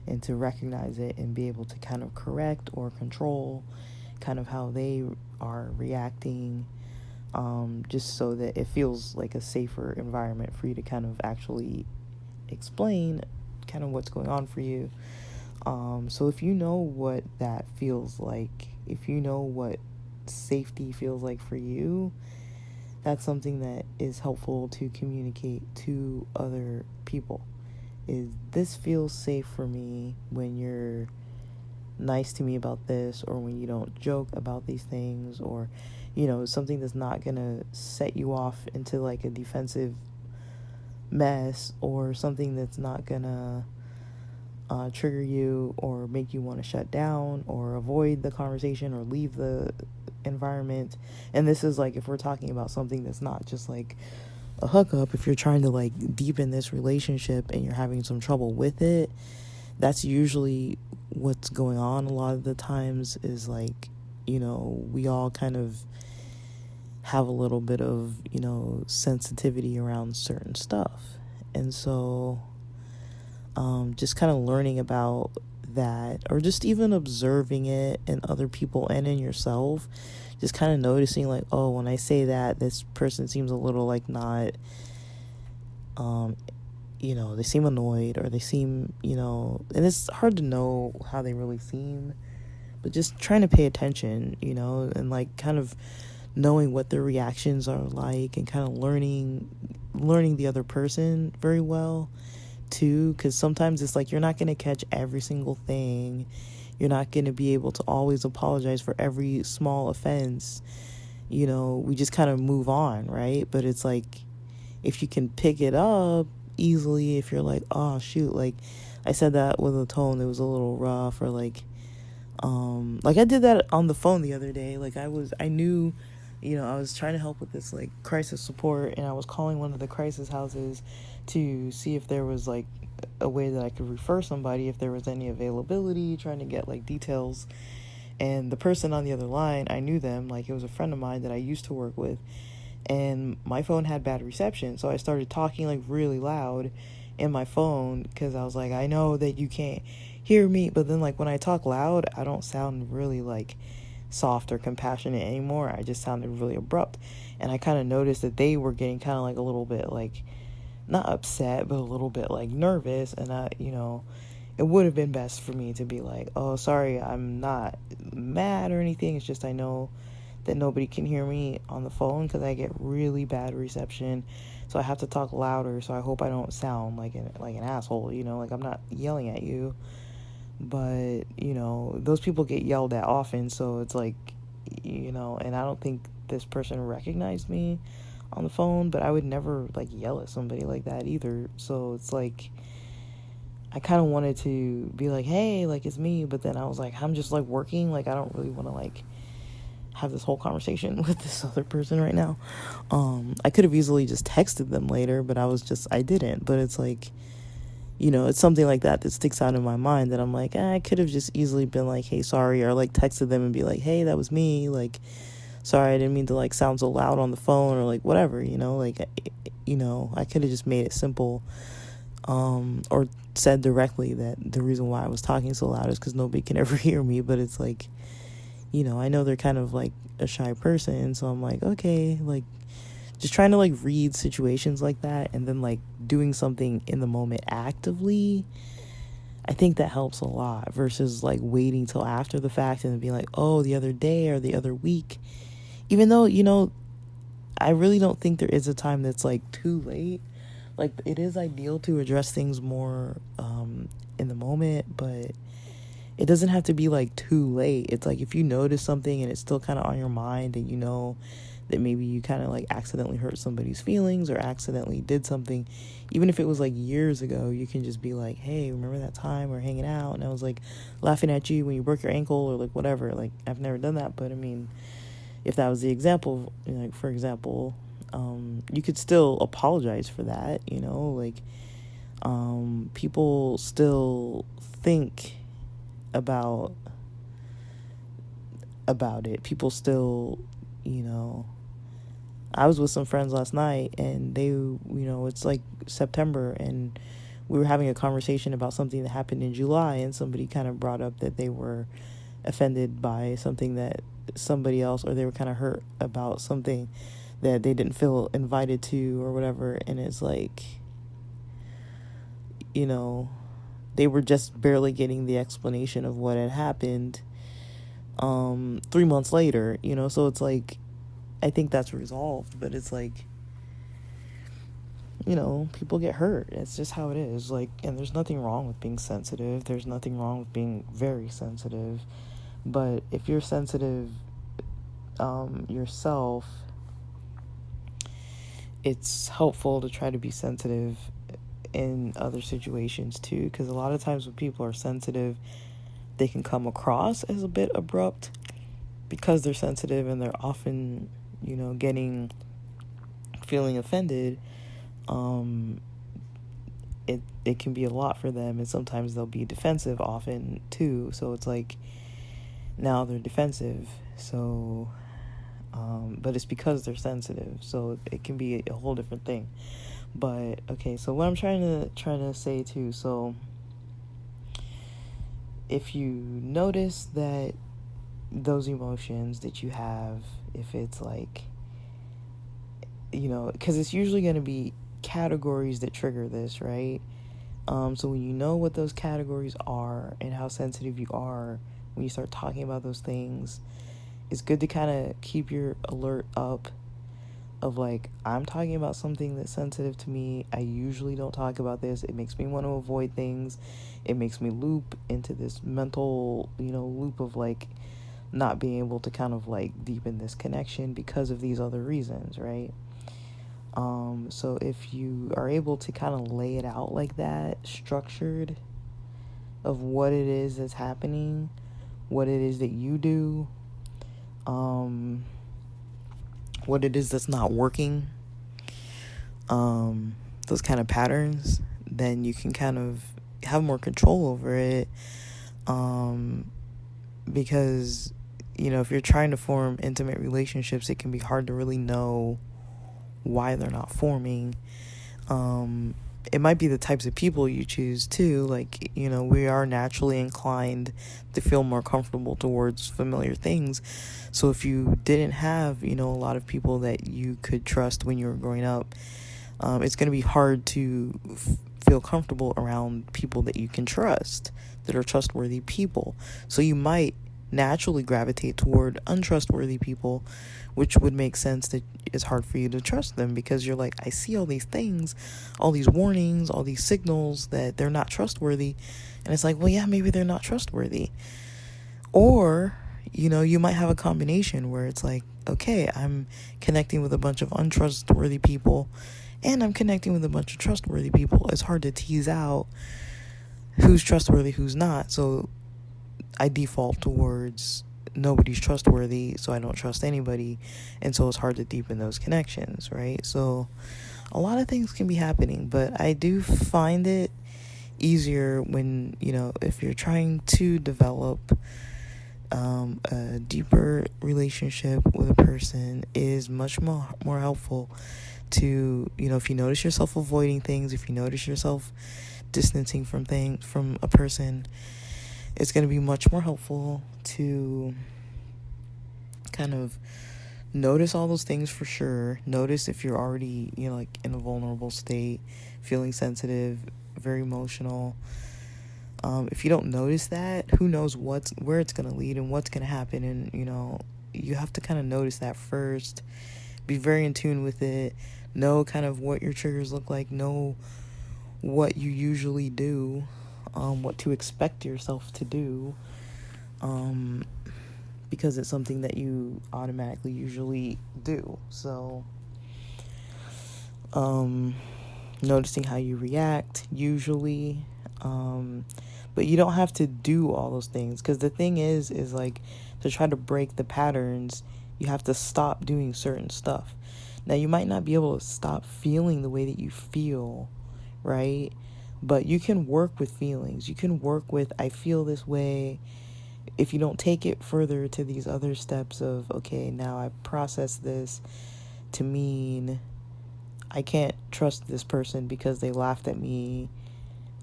and to recognize it and be able to kind of correct or control kind of how they are reacting, just so that it feels like a safer environment for you to kind of actually explain kind of what's going on for you. So if you know what that feels like, if you know what safety feels like for you, that's something that is helpful to communicate to other people. Is this feels safe for me when you're nice to me about this, or when you don't joke about these things, or something that's not gonna set you off into like a defensive mess, or something that's not gonna trigger you or make you want to shut down or avoid the conversation or leave the environment. And this is like if we're talking about something that's not just like a hookup, if you're trying to like deepen this relationship and you're having some trouble with it, that's usually what's going on a lot of the times, is like, we all kind of have a little bit of, sensitivity around certain stuff. And so just kind of learning about that, or just even observing it in other people and in yourself, just kind of noticing like, oh, when I say that, this person seems a little like not, they seem annoyed, or they seem, and it's hard to know how they really seem, but just trying to pay attention, and like kind of knowing what their reactions are like, and kind of learning the other person very well too, because sometimes it's like you're not going to catch every single thing. You're not going to be able to always apologize for every small offense. We just kind of move on, right? But it's like, if you can pick it up easily, if you're like, oh shoot, like I said that with a tone that was a little rough, or like I did that on the phone the other day. Like I knew, I was trying to help with this like crisis support, and I was calling one of the crisis houses to see if there was like a way that I could refer somebody, if there was any availability, trying to get like details. And the person on the other line, I knew them, like it was a friend of mine that I used to work with, and my phone had bad reception, so I started talking like really loud in my phone, because I was like, I know that you can't hear me. But then, like, when I talk loud, I don't sound really, like, soft or compassionate anymore. I just sounded really abrupt. And I kind of noticed that they were getting kind of, like, a little bit, like, not upset, but a little bit, like, nervous. And it would have been best for me to be like, oh, sorry, I'm not mad or anything. It's just I know that nobody can hear me on the phone because I get really bad reception. So I have to talk louder. So I hope I don't sound like an asshole, like I'm not yelling at you. But, those people get yelled at often. So it's like, and I don't think this person recognized me on the phone, but I would never, like, yell at somebody like that either. So it's like, I kind of wanted to be like, hey, like, it's me. But then I was like, I'm just, like, working. Like, I don't really want to, like, have this whole conversation with this other person right now. I could have easily just texted them later, but I didn't. But it's like, it's something like that sticks out in my mind that I'm like, I could have just easily been like, hey, sorry, or like texted them and be like, hey, that was me. Like, sorry, I didn't mean to, like, sound so loud on the phone, or like whatever, like, I could have just made it simple, or said directly that the reason why I was talking so loud is because nobody can ever hear me. But it's like, I know they're kind of like a shy person, so I'm like, okay, like, just trying to, like, read situations like that, and then, like, doing something in the moment actively. I think that helps a lot versus, like, waiting till after the fact and being like, oh, the other day or the other week. Even though, I really don't think there is a time that's, like, too late. Like, it is ideal to address things more in the moment, but it doesn't have to be, like, too late. It's like, if you notice something and it's still kind of on your mind, and that maybe you kind of, like, accidentally hurt somebody's feelings or accidentally did something, even if it was, like, years ago, you can just be like, hey, remember that time we were hanging out and I was, like, laughing at you when you broke your ankle, or, like, whatever. Like, I've never done that, but I mean, if that was the example, like, for example, you could still apologize for that, like, people still think about it. People still, I was with some friends last night, and they, it's like September, and we were having a conversation about something that happened in July, and somebody kind of brought up that they were offended by something that somebody else, or they were kind of hurt about something that they didn't feel invited to or whatever. And it's like, they were just barely getting the explanation of what had happened 3 months later, so it's like, I think that's resolved, but it's like, people get hurt. It's just how it is. Like, and there's nothing wrong with being sensitive. There's nothing wrong with being very sensitive. But if you're sensitive yourself, it's helpful to try to be sensitive in other situations too, because a lot of times when people are sensitive, they can come across as a bit abrupt because they're sensitive, and they're often, feeling offended. It can be a lot for them, and sometimes they'll be defensive often too. So it's like, now they're defensive. So, but it's because they're sensitive. So it can be a whole different thing. But okay, so what I'm trying to say too. So if you notice that those emotions that you have, if it's like, because it's usually going to be categories that trigger this, right? So when you know what those categories are and how sensitive you are when you start talking about those things, it's good to kind of keep your alert up of like, I'm talking about something that's sensitive to me. I usually don't talk about this. It makes me want to avoid things. It makes me loop into this mental, loop of like not being able to kind of like deepen this connection because of these other reasons, right? So if you are able to kind of lay it out like that, structured, of what it is that's happening, what it is that you do, what it is that's not working, those kind of patterns, then you can kind of have more control over it, because, if you're trying to form intimate relationships, it can be hard to really know why they're not forming, it might be the types of people you choose too. Like, we are naturally inclined to feel more comfortable towards familiar things. So if you didn't have, a lot of people that you could trust when you were growing up, it's going to be hard to feel comfortable around people that you can trust, that are trustworthy people. So you might naturally gravitate toward untrustworthy people, which would make sense that it's hard for you to trust them, because you're like, I see all these things, all these warnings, all these signals that they're not trustworthy. And it's like, well, yeah, maybe they're not trustworthy. Or, you might have a combination where it's like, okay, I'm connecting with a bunch of untrustworthy people and I'm connecting with a bunch of trustworthy people. It's hard to tease out who's trustworthy, who's not. So I default towards nobody's trustworthy, so I don't trust anybody. And so it's hard to deepen those connections, right? So a lot of things can be happening, but I do find it easier when, if you're trying to develop a deeper relationship with a person, is much more helpful to, if you notice yourself avoiding things, if you notice yourself distancing from a person, it's going to be much more helpful to kind of notice all those things for sure. Notice if you're already, like in a vulnerable state, feeling sensitive, very emotional. If you don't notice that, who knows where it's going to lead and what's going to happen. And, you have to kind of notice that first. Be very in tune with it. Know kind of what your triggers look like. Know what you usually do. What to expect yourself to do. Because it's something that you automatically usually do. So, noticing how you react usually. But you don't have to do all those things, because the thing is like, to try to break the patterns, you have to stop doing certain stuff. Now, you might not be able to stop feeling the way that you feel, right? But you can work with feelings. You can work with, I feel this way. If you don't take it further to these other steps of, okay, now I process this to mean I can't trust this person because they laughed at me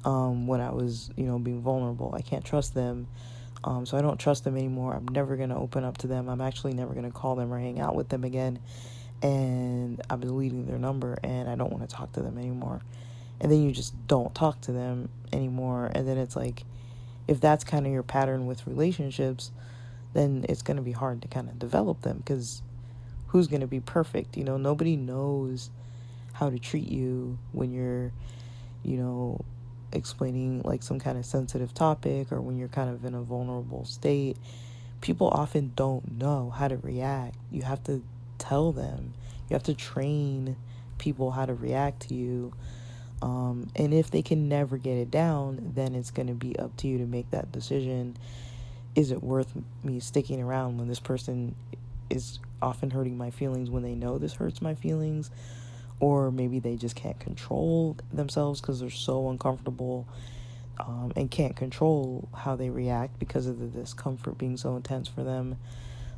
when I was, being vulnerable. I can't trust them. So I don't trust them anymore. I'm never going to open up to them. I'm actually never going to call them or hang out with them again. And I'm deleting their number and I don't want to talk to them anymore. And then you just don't talk to them anymore. And then it's like, if that's kind of your pattern with relationships, then it's going to be hard to kind of develop them, because who's going to be perfect? Nobody knows how to treat you when you're, explaining like some kind of sensitive topic, or when you're kind of in a vulnerable state. People often don't know how to react. You have to tell them. You have to train people how to react to you. And if they can never get it down, then it's going to be up to you to make that decision. Is it worth me sticking around when this person is often hurting my feelings, when they know this hurts my feelings? Or maybe they just can't control themselves because they're so uncomfortable, and can't control how they react because of the discomfort being so intense for them.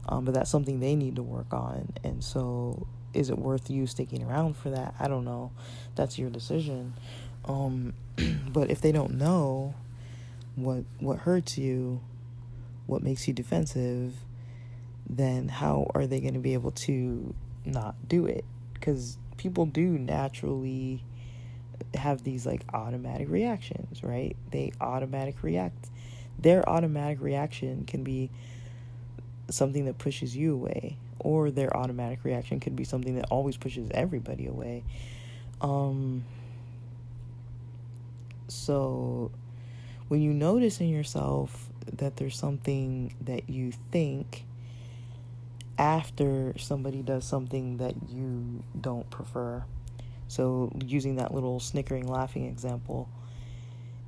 But that's something they need to work on. And so, is it worth you sticking around for that? I don't know. That's your decision. But if they don't know what hurts you, what makes you defensive, then how are they going to be able to not do it? Because people do naturally have these like automatic reactions, right? They automatic react. Their automatic reaction can be something that pushes you away, or their automatic reaction could be something that always pushes everybody away. So when you notice in yourself that there's something that you think after somebody does something that you don't prefer, so using that little snickering, laughing example,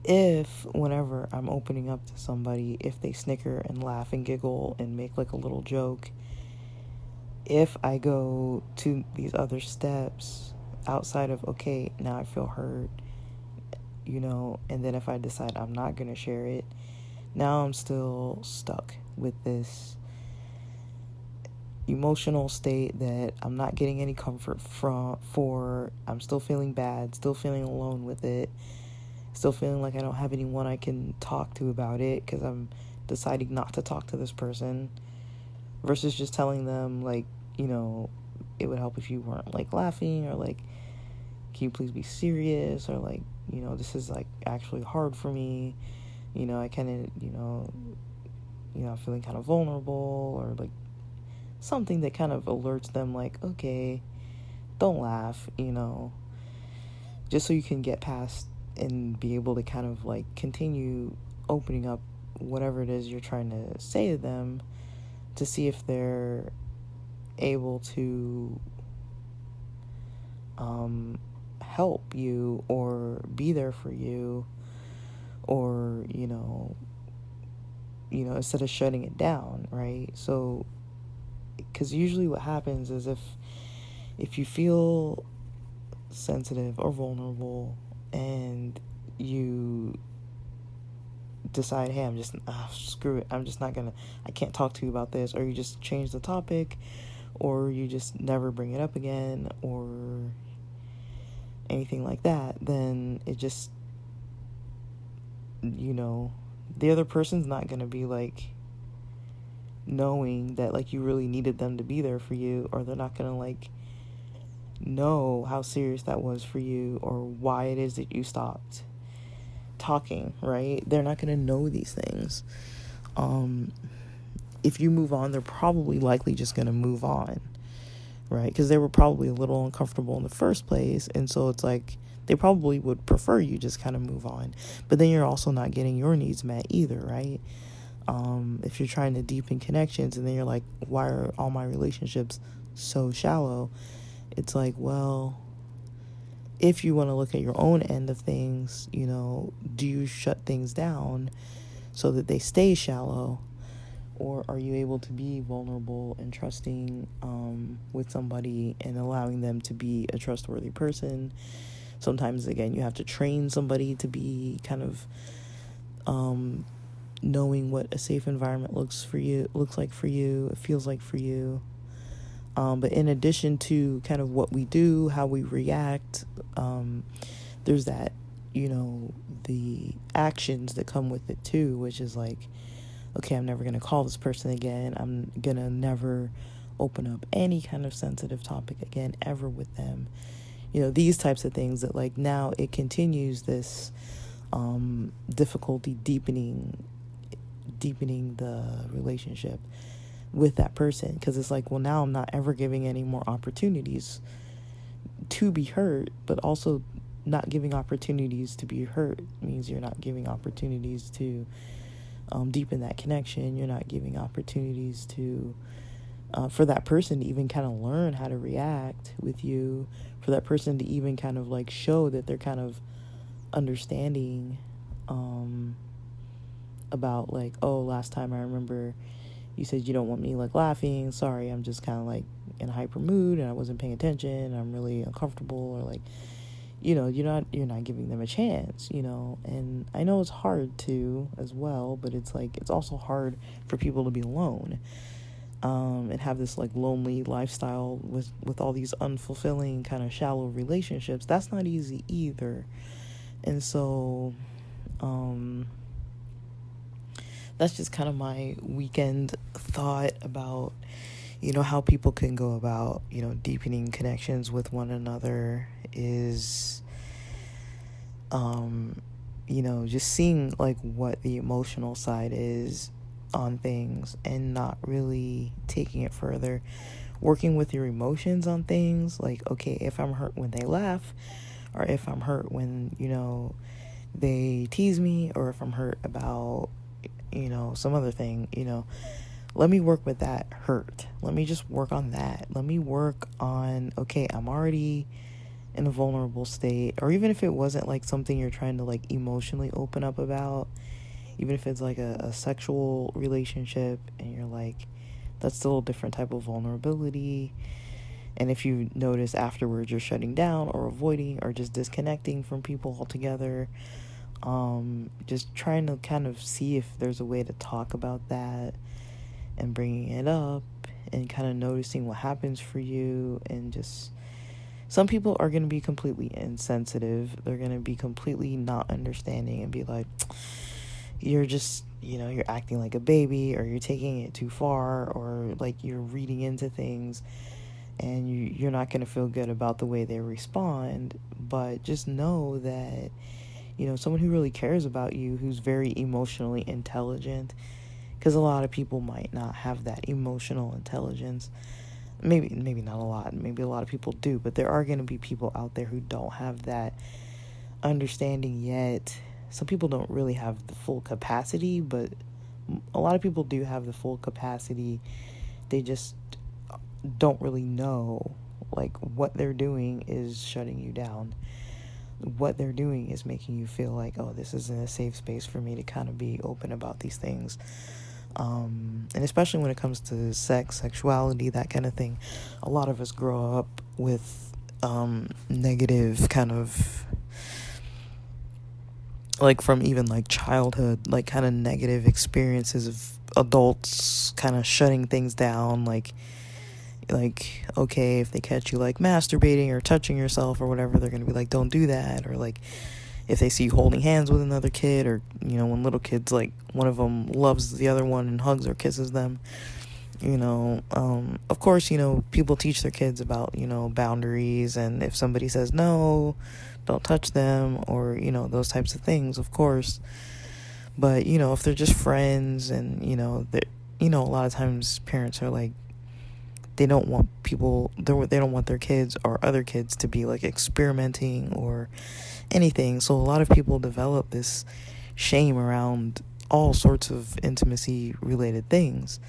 if whenever I'm opening up to somebody, if they snicker and laugh and giggle and make like a little joke, if I go to these other steps outside of, okay, now I feel hurt, and then if I decide I'm not going to share it, now I'm still stuck with this, emotional state that I'm not getting any comfort for. I'm still feeling bad, still feeling alone with it, still feeling like I don't have anyone I can talk to about it because I'm deciding not to talk to this person, versus just telling them, like, it would help if you weren't, like, laughing, or like, can you please be serious, or like, this is like actually hard for me, I kind of, I'm feeling kind of vulnerable, or like something that kind of alerts them, like, okay, don't laugh, just so you can get past and be able to kind of like continue opening up whatever it is you're trying to say to them, to see if they're able to help you or be there for you, or instead of shutting it down, right? So, because usually what happens is if you feel sensitive or vulnerable and you decide, hey, I'm just screw it, I can't talk to you about this, or you just change the topic, or you just never bring it up again, or anything like that, then it just, the other person's not going to be like knowing that like you really needed them to be there for you, or they're not going to like know how serious that was for you, or why it is that you stopped talking, right? They're not going to know these things. If you move on, they're probably likely just going to move on, right? Because they were probably a little uncomfortable in the first place, and so it's like they probably would prefer you just kind of move on. But then you're also not getting your needs met either, right? If you're trying to deepen connections and then you're like, why are all my relationships so shallow? It's like, well, if you want to look at your own end of things, do you shut things down so that they stay shallow? Or are you able to be vulnerable and trusting with somebody and allowing them to be a trustworthy person? Sometimes, again, you have to train somebody to be kind of knowing what a safe environment looks like for you, it feels like for you. But in addition to kind of what we do, how we react, there's that, the actions that come with it too, which is like, okay, I'm never going to call this person again. I'm going to never open up any kind of sensitive topic again, ever with them. These types of things that like now it continues this difficulty deepening the relationship with that person, because it's like, well, now I'm not ever giving any more opportunities to be hurt, but also not giving opportunities to be hurt means you're not giving opportunities to deepen that connection. You're not giving opportunities to for that person to even kind of learn how to react with you, for that person to even kind of like show that they're kind of understanding about like, oh, last time I remember you said you don't want me like laughing. Sorry, I'm just kind of like in a hyper mood and I wasn't paying attention. I'm really uncomfortable, or like, you're not giving them a chance, and I know it's hard to as well, but it's like, it's also hard for people to be alone, and have this like lonely lifestyle with all these unfulfilling kind of shallow relationships. That's not easy either. And so, that's just kind of my weekend thought about, how people can go about, deepening connections with one another is, just seeing like what the emotional side is on things and not really taking it further. Working with your emotions on things, like, okay, if I'm hurt when they laugh, or if I'm hurt when, they tease me, or if I'm hurt about, some other thing, let me work with that hurt. Let me just work on that. Let me work on, okay, I'm already in a vulnerable state, or even if it wasn't like something you're trying to like emotionally open up about, even if it's like a sexual relationship and you're like, that's still a different type of vulnerability. And if you notice afterwards you're shutting down or avoiding or just disconnecting from people altogether, just trying to kind of see if there's a way to talk about that and bringing it up and kind of noticing what happens for you. And just, some people are going to be completely insensitive. They're going to be completely not understanding and be like, you're just, you're acting like a baby, or you're taking it too far, or like you're reading into things, and you're not going to feel good about the way they respond. But just know that, someone who really cares about you, who's very emotionally intelligent, because a lot of people might not have that emotional intelligence. Maybe not a lot. Maybe a lot of people do, but there are going to be people out there who don't have that understanding yet. Some people don't really have the full capacity, but a lot of people do have the full capacity. They just don't really know, like, what they're doing is shutting you down. What they're doing is making you feel like, oh, this isn't a safe space for me to kind of be open about these things. And especially when it comes to sex, sexuality, that kind of thing. A lot of us grow up with negative kind of, like, from even like childhood, like kind of negative experiences of adults kind of shutting things down, like okay, if they catch you like masturbating or touching yourself or whatever, they're gonna be like, don't do that. Or like, if they see you holding hands with another kid, or when little kids, like, one of them loves the other one and hugs or kisses them, of course, people teach their kids about, boundaries, and if somebody says no, don't touch them, or those types of things, of course. But if they're just friends, and a lot of times parents are like, they don't want their kids or other kids to be like experimenting or anything. So a lot of people develop this shame around all sorts of intimacy related things,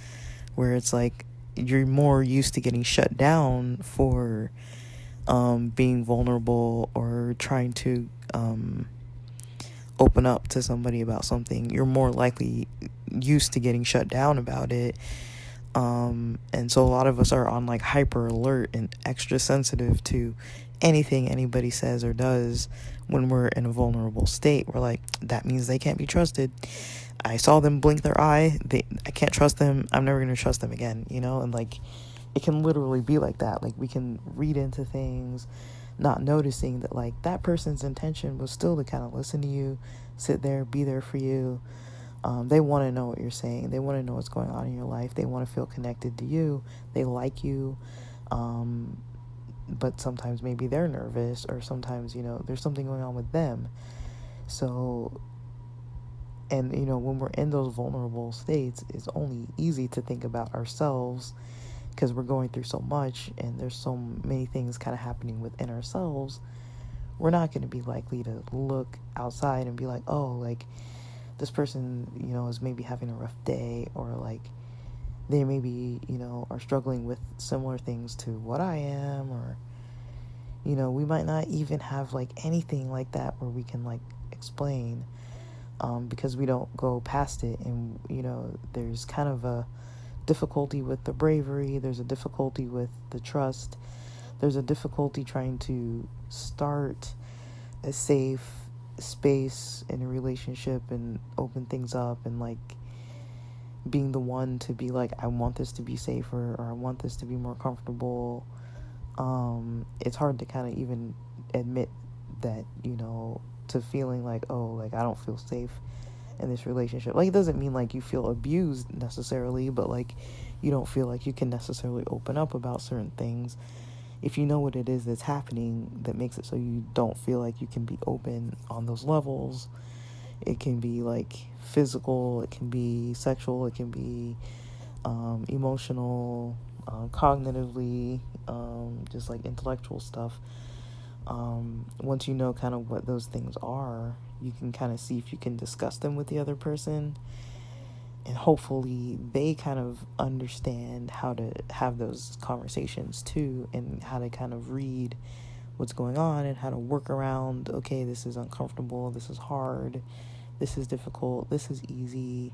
where it's like you're more used to getting shut down for being vulnerable or trying to open up to somebody about something. You're more likely used to getting shut down about it. And so a lot of us are on like hyper alert and extra sensitive to anything anybody says or does when we're in a vulnerable state. We're like, that means they can't be trusted. I saw them blink their eye. I can't trust them. I'm never going to trust them again, and like, it can literally be like that. Like, we can read into things, not noticing that like that person's intention was still to kind of listen to you, sit there, be there for you. They want to know what you're saying. They want to know what's going on in your life. They want to feel connected to you. They like you. But sometimes maybe they're nervous, or sometimes, there's something going on with them. So, and, when we're in those vulnerable states, it's only easy to think about ourselves, because we're going through so much and there's so many things kind of happening within ourselves. We're not going to be likely to look outside and be like, oh, like, this person, is maybe having a rough day, or like they maybe, are struggling with similar things to what I am, or, we might not even have like anything like that where we can like explain, because we don't go past it. And, there's kind of a difficulty with the bravery. There's a difficulty with the trust. There's a difficulty trying to start a safe space in a relationship and open things up, and like being the one to be like, I want this to be safer, or I want this to be more comfortable. It's hard to kind of even admit that, to feeling like, oh, like, I don't feel safe in this relationship. Like, it doesn't mean like you feel abused necessarily, but like you don't feel like you can necessarily open up about certain things. If you know what it is that's happening that makes it so you don't feel like you can be open on those levels, it can be like physical, it can be sexual, it can be emotional, cognitively, just like intellectual stuff. Once you know kind of what those things are, you can kind of see if you can discuss them with the other person, and hopefully they kind of understand how to have those conversations too, and how to kind of read what's going on and how to work around, okay, this is uncomfortable, this is hard, this is difficult, this is easy,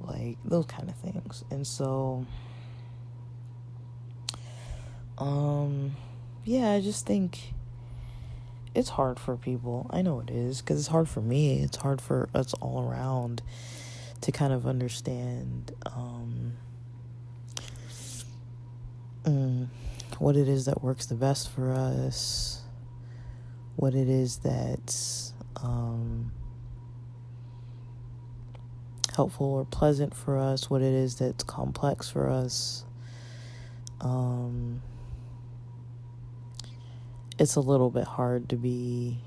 like those kind of things. And so yeah, I just think it's hard for people. I know it is, because it's hard for me. It's hard for us all around to kind of understand what it is that works the best for us, what it is that's helpful or pleasant for us, what it is that's complex for us. It's a little bit hard to be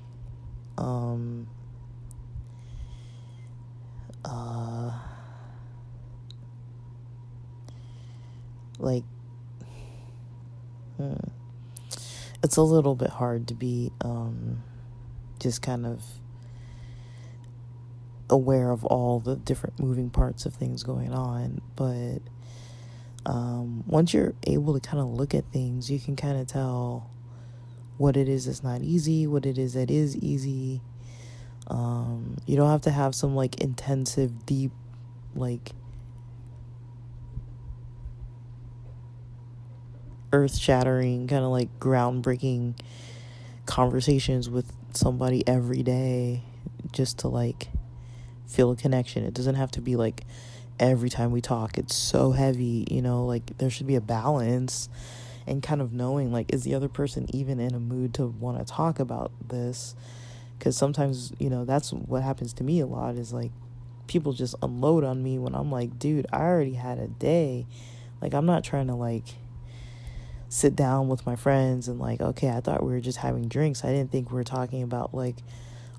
like it's a little bit hard to be just kind of aware of all the different moving parts of things going on, but once you're able to kind of look at things, you can kind of tell what it is that's not easy, what it is that is easy. You don't have to have some like intensive, deep, like earth-shattering, kind of like groundbreaking conversations with somebody every day just to like feel a connection. It doesn't have to be like every time we talk it's so heavy, like there should be a balance, and kind of knowing like, is the other person even in a mood to want to talk about this? Because sometimes that's what happens to me a lot, is like people just unload on me when I'm like, dude, I already had a day. Like, I'm not trying to like sit down with my friends and like, okay, I thought we were just having drinks. I didn't think we were talking about like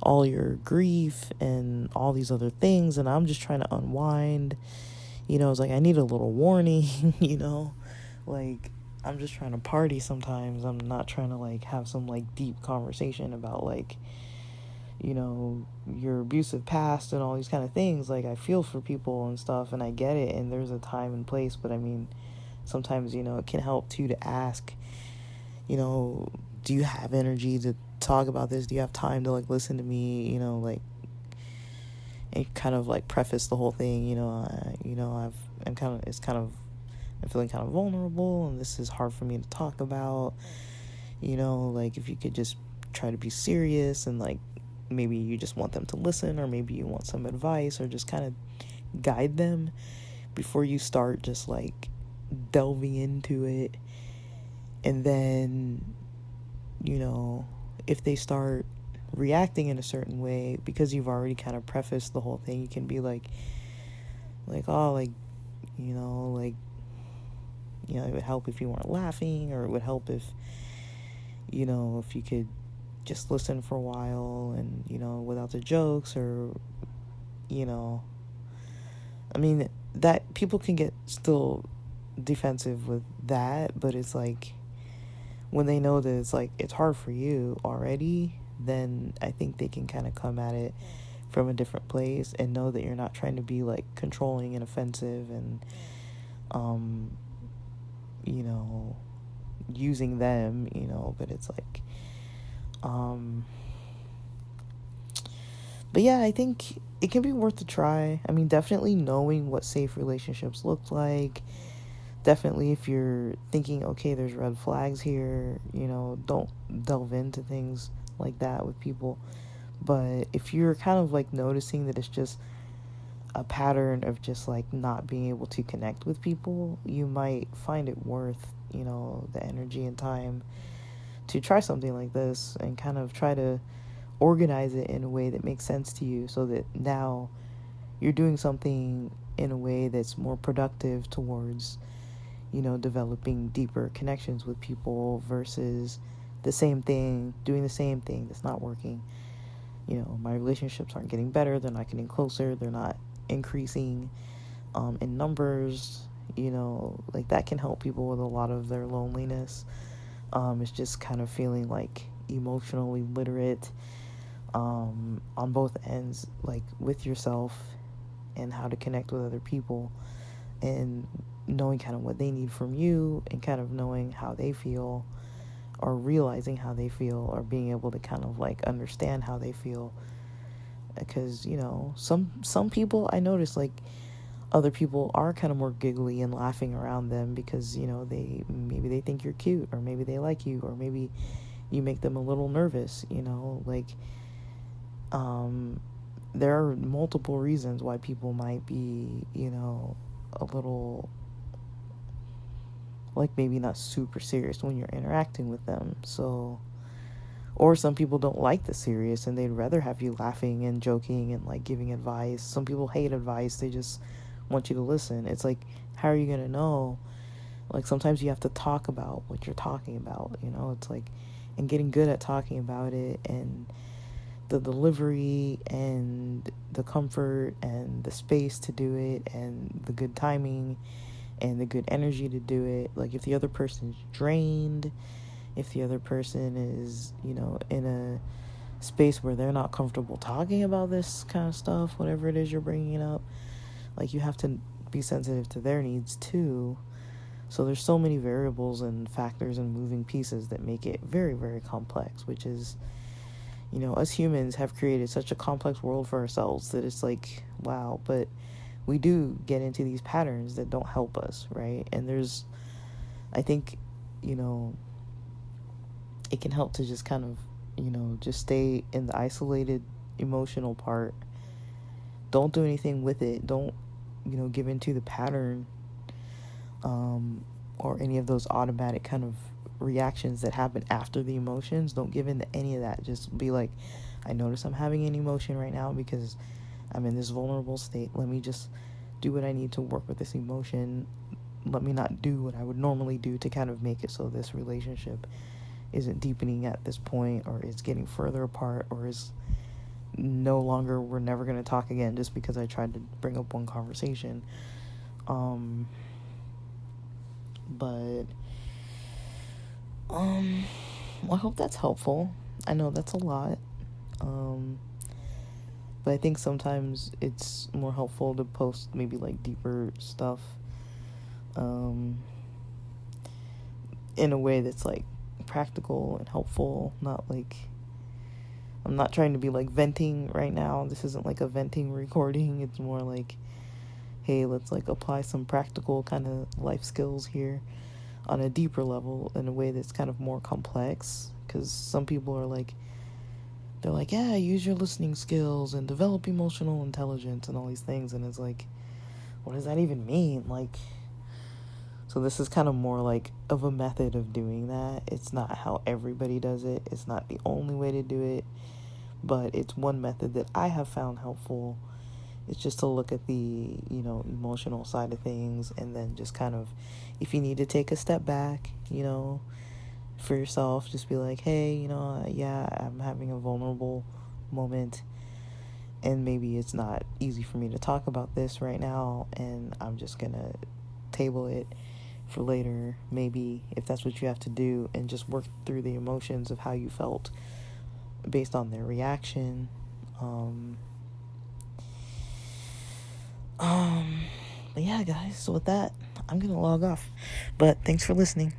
all your grief and all these other things, and I'm just trying to unwind. It's like I need a little warning. Like I'm just trying to party sometimes. I'm not trying to like have some like deep conversation about like your abusive past and all these kind of things. Like, I feel for people and stuff, and I get it, and there's a time and place, but I mean, sometimes it can help too to ask, do you have energy to talk about this? Do you have time to like listen to me? Like, and kind of like preface the whole thing. I'm feeling kind of vulnerable, and this is hard for me to talk about. Like, if you could just try to be serious, and like maybe you just want them to listen, or maybe you want some advice, or just kind of guide them before you start just like delving into it. And then if they start reacting in a certain way, because you've already kind of prefaced the whole thing, you can be like oh, like it would help if you weren't laughing, or it would help if if you could just listen for a while, and without the jokes, or I mean, that people can get still defensive with that, but it's like when they know that it's like it's hard for you already, then I think they can kind of come at it from a different place and know that you're not trying to be like controlling and offensive and using them, but it's like but yeah, I think it can be worth a try. I mean, definitely knowing what safe relationships look like. Definitely, if you're thinking, okay, there's red flags here, don't delve into things like that with people. But if you're kind of like noticing that it's just a pattern of just like not being able to connect with people, you might find it worth, the energy and time to try something like this and kind of try to organize it in a way that makes sense to you, so that now you're doing something in a way that's more productive towards developing deeper connections with people, versus doing the same thing that's not working. My relationships aren't getting better, they're not getting closer, they're not increasing in numbers. Like, that can help people with a lot of their loneliness. It's just kind of feeling like emotionally literate on both ends, like with yourself and how to connect with other people, and knowing kind of what they need from you, and kind of knowing how they feel, or realizing how they feel, or being able to kind of like understand how they feel. Because some people, I notice, like, other people are kind of more giggly and laughing around them because maybe they think you're cute, or maybe they like you, or maybe you make them a little nervous. Like, there are multiple reasons why people might be a little like maybe not super serious when you're interacting with them. So, or some people don't like the serious and they'd rather have you laughing and joking and like giving advice. Some people hate advice, they just want you to listen. It's like, how are you gonna know? Like, sometimes you have to talk about what you're talking about, you know? It's like, and getting good at talking about it, and the delivery and the comfort and the space to do it and the good timing and the good energy to do it. Like, if the other person's drained, if the other person is, you know, in a space where they're not comfortable talking about this kind of stuff, whatever it is you're bringing up, like, you have to be sensitive to their needs too. So there's so many variables and factors and moving pieces that make it very, very complex, which is, you know, us humans have created such a complex world for ourselves that it's like, wow. But we do get into these patterns that don't help us, right? And there's, I think, you know, it can help to just kind of, you know, just stay in the isolated emotional part. Don't do anything with it. Don't, you know, give into the pattern, or any of those automatic kind of reactions that happen after the emotions. Don't give in to any of that. Just be like, I notice I'm having an emotion right now because I'm in this vulnerable state. Let me just do what I need to work with this emotion. Let me not do what I would normally do to kind of make it so this relationship isn't deepening at this point, or is getting further apart, or is no longer, we're never going to talk again just because I tried to bring up one conversation. But well, I hope that's helpful. I know that's a lot. But I think sometimes it's more helpful to post maybe like deeper stuff, in a way that's like practical and helpful. Not like, I'm not trying to be like venting right now. This isn't like a venting recording. It's more like, hey, let's like apply some practical kind of life skills here on a deeper level in a way that's kind of more complex. Because some people are like, they're like, yeah, use your listening skills and develop emotional intelligence and all these things. And it's like, what does that even mean? Like, so this is kind of more like of a method of doing that. It's not how everybody does it. It's not the only way to do it. But it's one method that I have found helpful. It's just to look at the, you know, emotional side of things, and then just kind of, if you need to take a step back, you know, for yourself, just be like, hey, you know, yeah, I'm having a vulnerable moment, and maybe it's not easy for me to talk about this right now, and I'm just gonna table it for later, maybe, if that's what you have to do, and just work through the emotions of how you felt based on their reaction. But yeah, guys, so with that, I'm gonna log off. But thanks for listening.